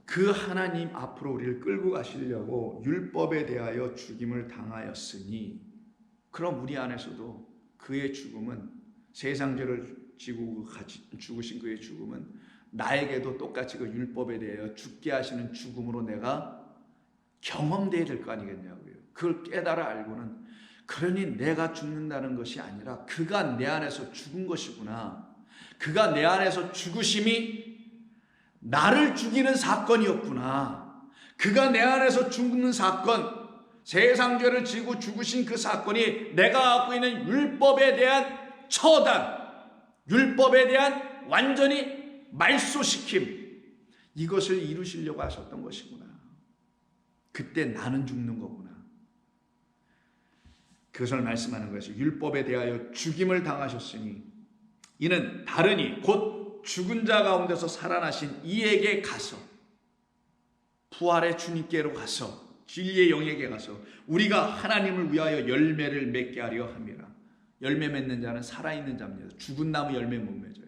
그 하나님 앞으로 우리를 끌고 가시려고 율법에 대하여 죽임을 당하였으니, 그럼 우리 안에서도 그의 죽음은, 세상 죄를 지고 죽으신 그의 죽음은 나에게도 똑같이 그 율법에 대하여 죽게 하시는 죽음으로 내가 경험되어야 될 거 아니겠냐고요. 그걸 깨달아 알고는, 그러니 내가 죽는다는 것이 아니라 그가 내 안에서 죽은 것이구나. 그가 내 안에서 죽으심이 나를 죽이는 사건이었구나. 그가 내 안에서 죽는 사건, 세상 죄를 지고 죽으신 그 사건이 내가 갖고 있는 율법에 대한 처단, 율법에 대한 완전히 말소시킴, 이것을 이루시려고 하셨던 것이구나. 그때 나는 죽는 거구나. 그것을 말씀하는 것이, 율법에 대하여 죽임을 당하셨으니 이는 다르니 곧 죽은 자 가운데서 살아나신 이에게 가서, 부활의 주님께로 가서, 진리의 영에게 가서 우리가 하나님을 위하여 열매를 맺게 하려 함이라. 열매 맺는 자는 살아있는 자입니다. 죽은 나무 열매 못 맺어요.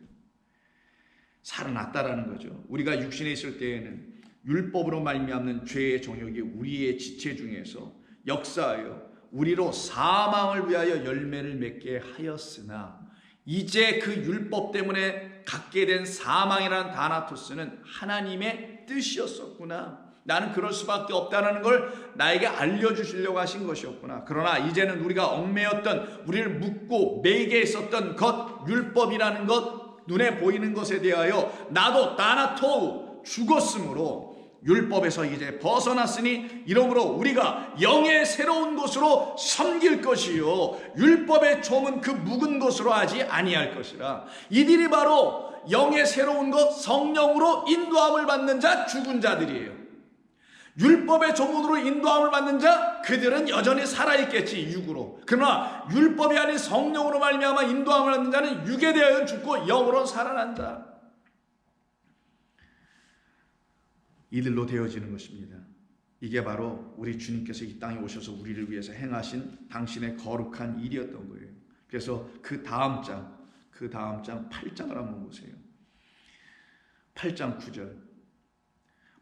살아났다라는 거죠. 우리가 육신에 있을 때에는 율법으로 말미암는 죄의 정욕이 우리의 지체 중에서 역사하여 우리로 사망을 위하여 열매를 맺게 하였으나 이제 그 율법 때문에 갖게 된 사망이라는 다나토스는 하나님의 뜻이었었구나. 나는 그럴 수밖에 없다는 걸 나에게 알려주시려고 하신 것이었구나. 그러나 이제는 우리가 얽매였던, 우리를 묶고 매게 했었던 것, 율법이라는 것, 눈에 보이는 것에 대하여 나도 다나토 죽었으므로 율법에서 이제 벗어났으니 이러므로 우리가 영의 새로운 것으로 섬길 것이요 율법의 종은 그 묵은 것으로 하지 아니할 것이라. 이들이 바로 영의 새로운 것, 성령으로 인도함을 받는 자, 죽은 자들이에요. 율법의 종으로 인도함을 받는 자, 그들은 여전히 살아있겠지, 육으로. 그러나 율법이 아닌 성령으로 말미암아 인도함을 받는 자는 육에 대하여 죽고 영으로 살아난 자, 이들로 되어지는 것입니다. 이게 바로 우리 주님께서 이 땅에 오셔서 우리를 위해서 행하신 당신의 거룩한 일이었던 거예요. 그래서 그 다음 장 8장을 한번 보세요. 8장 9절.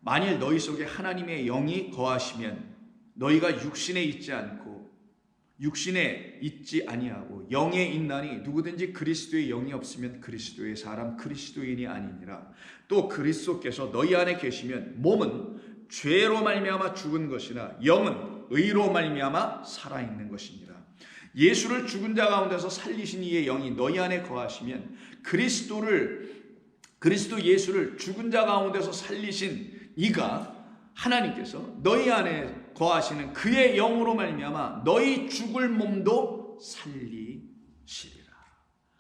만일 너희 속에 하나님의 영이 거하시면 너희가 육신에 있지 아니하고 영에 있나니 누구든지 그리스도의 영이 없으면 그리스도의 사람 그리스도인이 아니니라. 또 그리스도께서 너희 안에 계시면 몸은 죄로 말미암아 죽은 것이나 영은 의로 말미암아 살아있는 것이니라. 예수를 죽은 자 가운데서 살리신 이의 영이 너희 안에 거하시면 그리스도 예수를 죽은 자 가운데서 살리신 이가 하나님께서 너희 안에 거하시는 그의 영으로 말미암아 너희 죽을 몸도 살리시리라.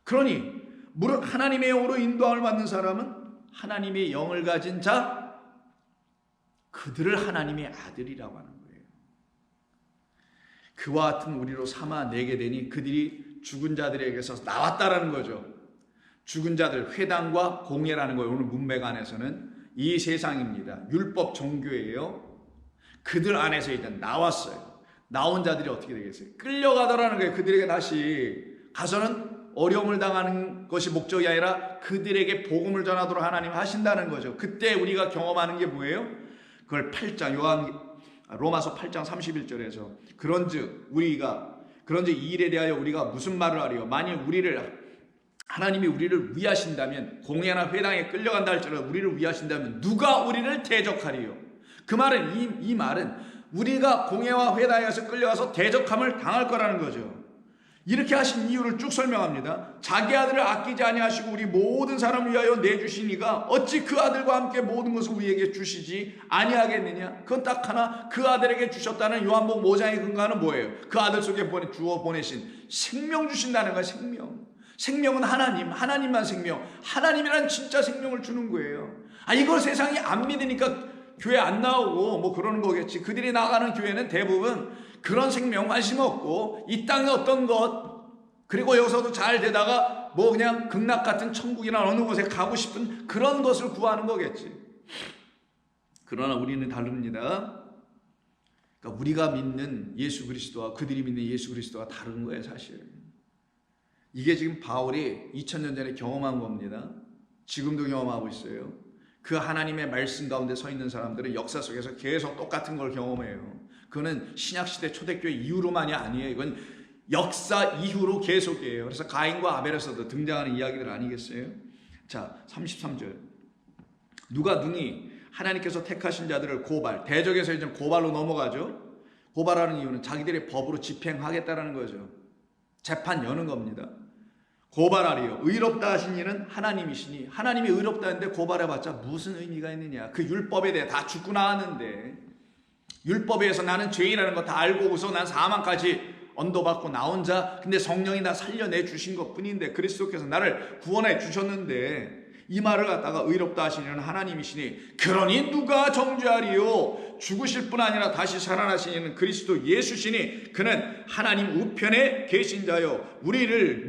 그러니 무릇 하나님의 영으로 인도함을 받는 사람은 하나님의 영을 가진 자, 그들을 하나님의 아들이라고 하는 거예요. 그와 같은 우리로 삼아 내게 되니 그들이 죽은 자들에게서 나왔다라는 거죠. 죽은 자들, 회당과 공회라는 거예요. 오늘 문맥 안에서는 이 세상입니다. 율법 종교예요. 그들 안에서 일단 나왔어요. 나온 자들이 어떻게 되겠어요? 끌려가더라는 거예요. 그들에게 다시 가서는 어려움을 당하는 것이 목적이 아니라 그들에게 복음을 전하도록 하나님 하신다는 거죠. 그때 우리가 경험하는 게 뭐예요? 그걸 8장 로마서 8장 31절에서 그런즉 이 일에 대하여 우리가 무슨 말을 하리요? 만일 하나님이 우리를 위하신다면, 공회나 회당에 끌려간다 할지라도 우리를 위하신다면 누가 우리를 대적하리요? 그 말은 이 말은 우리가 공회와 회당에서 끌려가서 대적함을 당할 거라는 거죠. 이렇게 하신 이유를 쭉 설명합니다. 자기 아들을 아끼지 아니하시고 우리 모든 사람을 위하여 내주시니가 어찌 그 아들과 함께 모든 것을 우리에게 주시지 아니하겠느냐? 그건 딱 하나, 그 아들에게 주셨다는 요한복음 5장의 근거는 뭐예요? 그 아들 속에 주어 보내신 생명 주신다는 거예요. 생명은 하나님만 생명, 하나님이란 진짜 생명을 주는 거예요. 이걸 세상이 안 믿으니까 교회 안 나오고 뭐 그러는 거겠지. 그들이 나가는 교회는 대부분 그런 생명 관심 없고 이 땅의 어떤 것, 그리고 여기서도 잘 되다가 뭐 그냥 극락 같은 천국이나 어느 곳에 가고 싶은 그런 것을 구하는 거겠지. 그러나 우리는 다릅니다. 그러니까 우리가 믿는 예수 그리스도와 그들이 믿는 예수 그리스도가 다른 거예요, 사실. 이게 지금 바울이 2000년 전에 경험한 겁니다. 지금도 경험하고 있어요. 그 하나님의 말씀 가운데 서 있는 사람들은 역사 속에서 계속 똑같은 걸 경험해요. 그거는 신약시대 초대교회 이후로만이 아니에요. 이건 역사 이후로 계속이에요. 그래서 가인과 아벨에서도 등장하는 이야기들 아니겠어요? 자, 33절. 누가 능히 하나님께서 택하신 자들을 대적에서 이제 고발로 넘어가죠. 고발하는 이유는 자기들의 법으로 집행하겠다라는 거죠. 재판 여는 겁니다. 고발하리요. 의롭다 하신 이는 하나님이시니, 하나님이 의롭다 했는데 고발해봤자 무슨 의미가 있느냐. 그 율법에 대해 다 죽고 나왔는데, 율법에 의해서 나는 죄인이라는 거 다 알고서 난 사망까지 언도받고 나온 자, 근데 성령이 나 살려내 주신 것 뿐인데, 그리스도께서 나를 구원해 주셨는데, 이 말을 갖다가 의롭다 하시는 하나님이시니 그러니 누가 정죄하리요? 죽으실 뿐 아니라 다시 살아나시는 그리스도 예수시니 그는 하나님 우편에 계신 자요 우리를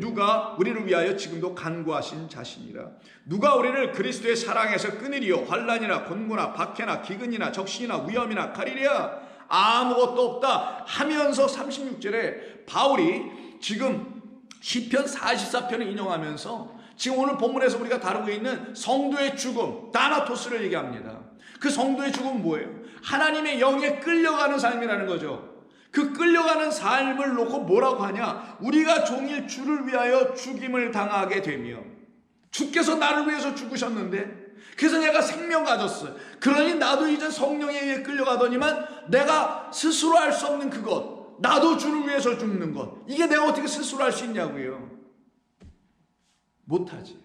위하여 지금도 간구하신 자신이라. 누가 우리를 그리스도의 사랑에서 끊으리요? 환난이나 곤고나 박해나 기근이나 적신이나 위험이나 칼이랴. 아무것도 없다 하면서 36절에 바울이 지금 시편 44편을 인용하면서 지금 오늘 본문에서 우리가 다루고 있는 성도의 죽음, 다나토스를 얘기합니다. 그 성도의 죽음은 뭐예요? 하나님의 영에 끌려가는 삶이라는 거죠. 그 끌려가는 삶을 놓고 뭐라고 하냐? 우리가 종일 주를 위하여 죽임을 당하게 되며, 주께서 나를 위해서 죽으셨는데 그래서 내가 생명 가졌어요. 그러니 나도 이제 성령에 의해 끌려가더니만 내가 스스로 할 수 없는 그것, 나도 주를 위해서 죽는 것, 이게 내가 어떻게 스스로 할 수 있냐고요. 못하지.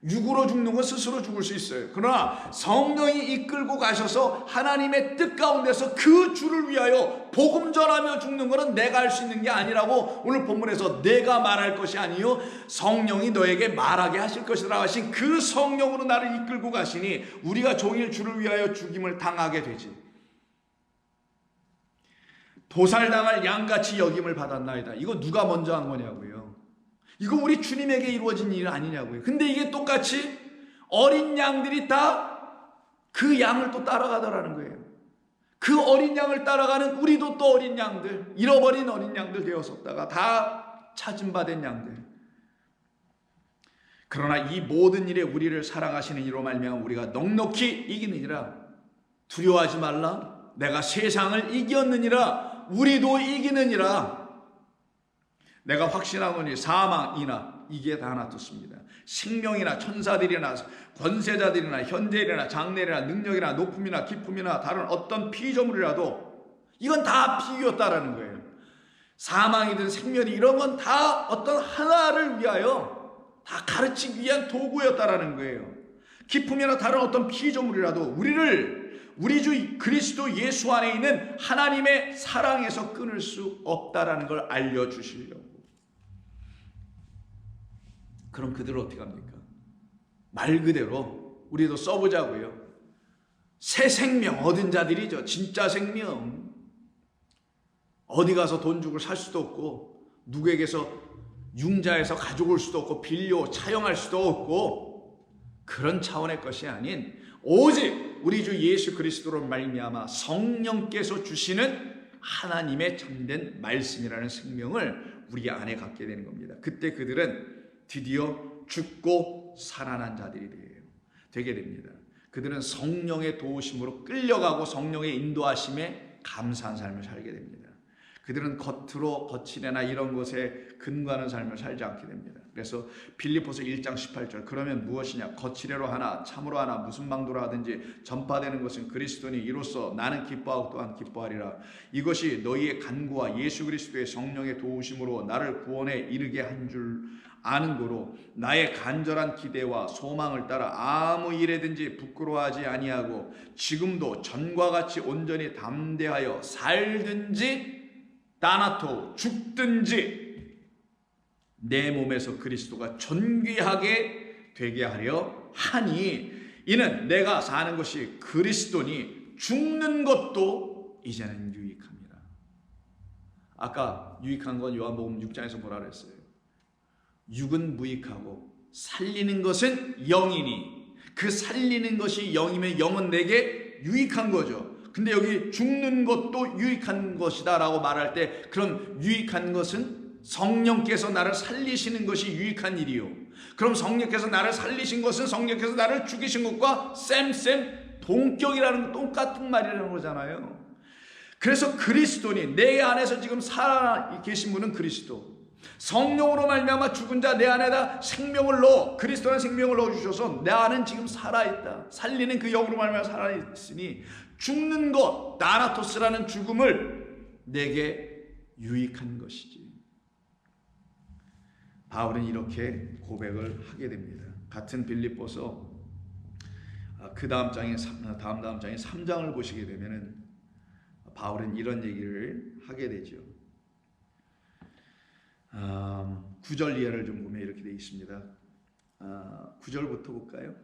육으로 죽는 건 스스로 죽을 수 있어요. 그러나 성령이 이끌고 가셔서 하나님의 뜻 가운데서 그 주를 위하여 복음 전하며 죽는 것은 내가 할 수 있는 게 아니라고 오늘 본문에서 내가 말할 것이 아니요 성령이 너에게 말하게 하실 것이라 하신 그 성령으로 나를 이끌고 가시니 우리가 종일 주를 위하여 죽임을 당하게 되지. 도살당할 양같이 여김을 받았나이다. 이거 누가 먼저 한 거냐고요. 이거 우리 주님에게 이루어진 일 아니냐고요. 근데 이게 똑같이 어린 양들이 다 그 양을 또 따라가더라는 거예요. 그 어린 양을 따라가는 우리도 또 어린 양들, 잃어버린 어린 양들 되었었다가 다 찾음받은 양들. 그러나 이 모든 일에 우리를 사랑하시는 이로 말미암아 우리가 넉넉히 이기느니라. 두려워하지 말라. 내가 세상을 이겼느니라. 우리도 이기느니라. 내가 확신하노니 사망이나 이게 다 놔뒀습니다. 생명이나 천사들이나 권세자들이나 현재일이나 장래일이나 능력이나 높음이나 깊음이나 다른 어떤 피조물이라도 이건 다 비교였다라는 거예요. 사망이든 생명이 이런 건 다 어떤 하나를 위하여 다 가르치기 위한 도구였다라는 거예요. 기쁨이나 다른 어떤 피조물이라도 우리 주 그리스도 예수 안에 있는 하나님의 사랑에서 끊을 수 없다라는 걸 알려주시려고. 그럼 그들은 어떻게 합니까? 말 그대로 우리도 써보자고요. 새 생명 얻은 자들이죠. 진짜 생명. 어디 가서 돈 주고 살 수도 없고 누구에게서 융자에서 가져올 수도 없고 빌려 차용할 수도 없고 그런 차원의 것이 아닌 오직 우리 주 예수 그리스도로 말미암아 성령께서 주시는 하나님의 참된 말씀이라는 생명을 우리 안에 갖게 되는 겁니다. 그때 그들은 드디어 죽고 살아난 자들이 되게 됩니다. 그들은 성령의 도우심으로 끌려가고 성령의 인도하심에 감사한 삶을 살게 됩니다. 그들은 겉으로 거칠애나 이런 것에 근거하는 삶을 살지 않게 됩니다. 그래서 빌립보서 1장 18절 그러면 무엇이냐 거칠애로 하나 참으로 하나 무슨 방도로 하든지 전파되는 것은 그리스도니 이로써 나는 기뻐하고 또한 기뻐하리라. 이것이 너희의 간구와 예수 그리스도의 성령의 도우심으로 나를 구원에 이르게 한 줄 아는 거로 나의 간절한 기대와 소망을 따라 아무 일에든지 부끄러워하지 아니하고 지금도 전과 같이 온전히 담대하여 살든지 따나토 죽든지 내 몸에서 그리스도가 존귀하게 되게 하려 하니 이는 내가 사는 것이 그리스도니 죽는 것도 이제는 유익합니다. 아까 유익한 건 요한복음 6장에서 뭐라 그랬어요? 육은 무익하고 살리는 것은 영이니 그 살리는 것이 영이면 영은 내게 유익한 거죠. 근데 여기 죽는 것도 유익한 것이다 라고 말할 때 그럼 유익한 것은 성령께서 나를 살리시는 것이 유익한 일이요. 그럼 성령께서 나를 살리신 것은 성령께서 나를 죽이신 것과 쌤 동격이라는 똑같은 말이라는 거잖아요. 그래서 그리스도니 내 안에서 지금 살아 계신 분은 그리스도. 성령으로 말미암아 죽은 자 내 안에다 생명을 넣어 그리스도라는 생명을 넣어주셔서 내 안은 지금 살아있다. 살리는 그 영으로 말미암아 살아있으니 죽는 것 나나토스라는 죽음을 내게 유익한 것이지. 바울은 이렇게 고백을 하게 됩니다. 같은 빌립보서 다음 장에 3장을 보시게 되면은 바울은 이런 얘기를 하게 되죠. 9절 이하를 좀 보면 이렇게 되어 있습니다. 9절부터 볼까요?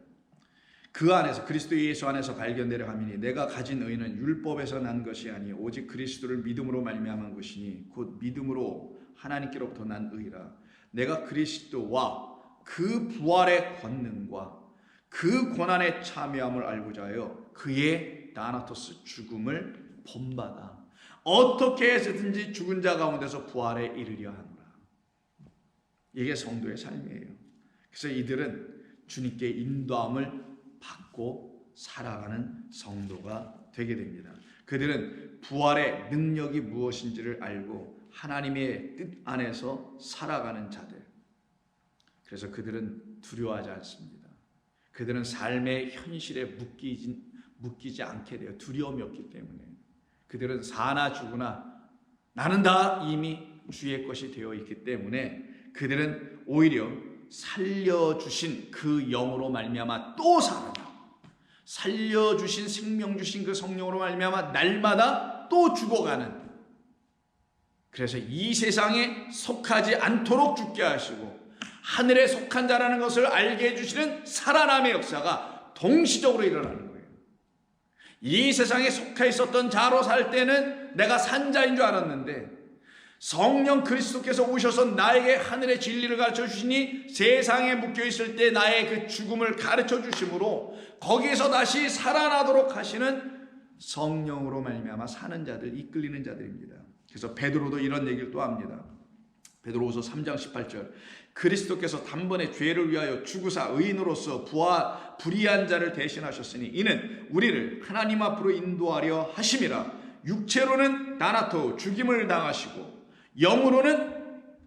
그 안에서 그리스도 예수 안에서 발견되려 함이니 내가 가진 의는 율법에서 난 것이 아니 오직 그리스도를 믿음으로 말미암은 것이니 곧 믿음으로 하나님께로부터 난 의라. 내가 그리스도와 그 부활의 권능과 그 고난에 참여함을 알고자 하여 그의 다나토스 죽음을 본받아 어떻게 해서든지 죽은 자 가운데서 부활에 이르려 하노라. 이게 성도의 삶이에요. 그래서 이들은 주님께 인도함을 받고 살아가는 성도가 되게 됩니다. 그들은 부활의 능력이 무엇인지를 알고 하나님의 뜻 안에서 살아가는 자들. 그래서 그들은 두려워하지 않습니다. 그들은 삶의 현실에 묶이지 않게 돼요. 두려움이 없기 때문에. 그들은 사나 죽으나 나는 다 이미 주의 것이 되어 있기 때문에 그들은 오히려 살려주신 그 영으로 말미암아 또 살아나고, 살려주신 생명 주신 그 성령으로 말미암아 날마다 또 죽어가는, 그래서 이 세상에 속하지 않도록 죽게 하시고 하늘에 속한 자라는 것을 알게 해주시는 살아남의 역사가 동시적으로 일어나는 거예요. 이 세상에 속해 있었던 자로 살 때는 내가 산 자인 줄 알았는데 성령 그리스도께서 오셔서 나에게 하늘의 진리를 가르쳐 주시니 세상에 묶여 있을 때 나의 그 죽음을 가르쳐 주심으로 거기에서 다시 살아나도록 하시는 성령으로 말미암아 사는 자들, 이끌리는 자들입니다. 그래서 베드로도 이런 얘기를 또 합니다. 베드로후서 3장 18절, 그리스도께서 단번에 죄를 위하여 죽으사 의인으로서 불의한 자를 대신하셨으니 이는 우리를 하나님 앞으로 인도하려 하심이라. 육체로는 다나토 죽임을 당하시고 영으로는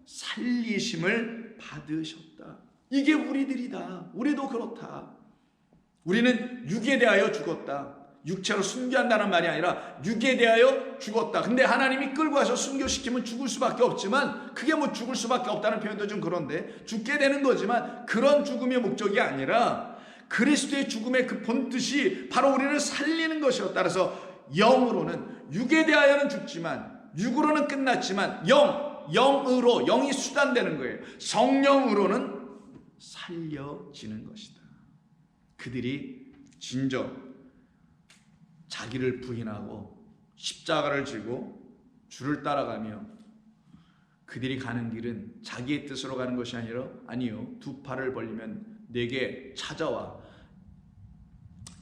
살리심을 받으셨다. 이게 우리들이다. 우리도 그렇다. 우리는 육에 대하여 죽었다. 육체로 순교한다는 말이 아니라 육에 대하여 죽었다. 근데 하나님이 끌고 가서 순교시키면 죽을 수밖에 없지만, 그게 뭐 죽을 수밖에 없다는 표현도 좀 그런데 죽게 되는 거지만 그런 죽음의 목적이 아니라 그리스도의 죽음의 그 본뜻이 바로 우리를 살리는 것이었다. 따라서 영으로는, 육에 대하여는 죽지만 육으로는 끝났지만 영으로, 영이 수단되는 거예요. 성령으로는 살려지는 것이다. 그들이 진정 자기를 부인하고 십자가를 지고 주를 따라가며 그들이 가는 길은 자기의 뜻으로 가는 것이 아니요, 두 팔을 벌리면 내게 찾아와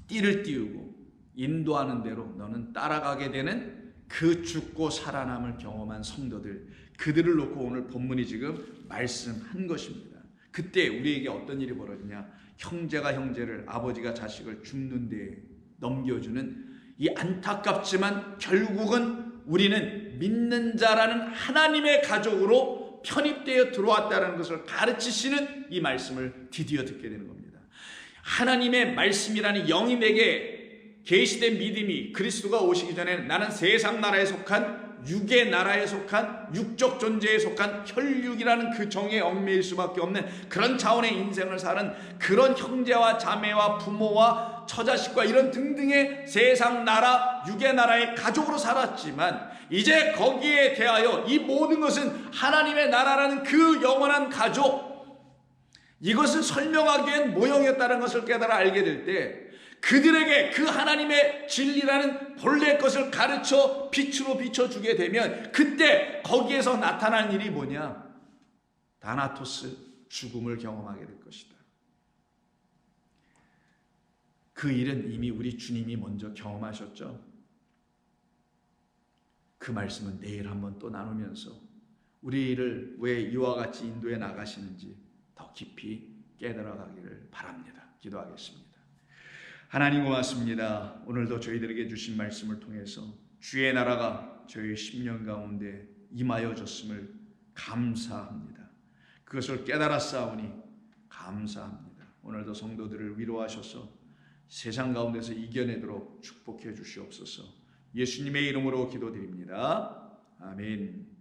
띠를 띄우고 인도하는 대로 너는 따라가게 되는 그 죽고 살아남을 경험한 성도들, 그들을 놓고 오늘 본문이 지금 말씀한 것입니다. 그때 우리에게 어떤 일이 벌어지냐, 형제가 형제를, 아버지가 자식을 죽는 데 넘겨주는 이 안타깝지만 결국은 우리는 믿는 자라는 하나님의 가족으로 편입되어 들어왔다는 것을 가르치시는 이 말씀을 드디어 듣게 되는 겁니다. 하나님의 말씀이라는 영이 내게 계시된 믿음이, 그리스도가 오시기 전에 나는 세상 나라에 속한, 육의 나라에 속한, 육적 존재에 속한 혈육이라는 그 정에 얽매일 수밖에 없는 그런 차원의 인생을 사는 그런 형제와 자매와 부모와 처자식과 이런 등등의 세상 나라, 육의 나라의 가족으로 살았지만 이제 거기에 대하여 이 모든 것은 하나님의 나라라는 그 영원한 가족, 이것을 설명하기엔 모형이었다는 것을 깨달아 알게 될 때 그들에게 그 하나님의 진리라는 본래 것을 가르쳐 빛으로 비춰주게 되면 그때 거기에서 나타난 일이 뭐냐? 다나토스, 죽음을 경험하게 될 것이다. 그 일은 이미 우리 주님이 먼저 경험하셨죠. 그 말씀은 내일 한번 또 나누면서 우리를 왜 이와 같이 인도해 나가시는지 더 깊이 깨달아가기를 바랍니다. 기도하겠습니다. 하나님 고맙습니다. 오늘도 저희들에게 주신 말씀을 통해서 주의 나라가 저희 심령 가운데 임하여졌음을 감사합니다. 그것을 깨달았사오니 감사합니다. 오늘도 성도들을 위로하셔서 세상 가운데서 이겨내도록 축복해 주시옵소서. 예수님의 이름으로 기도드립니다. 아멘.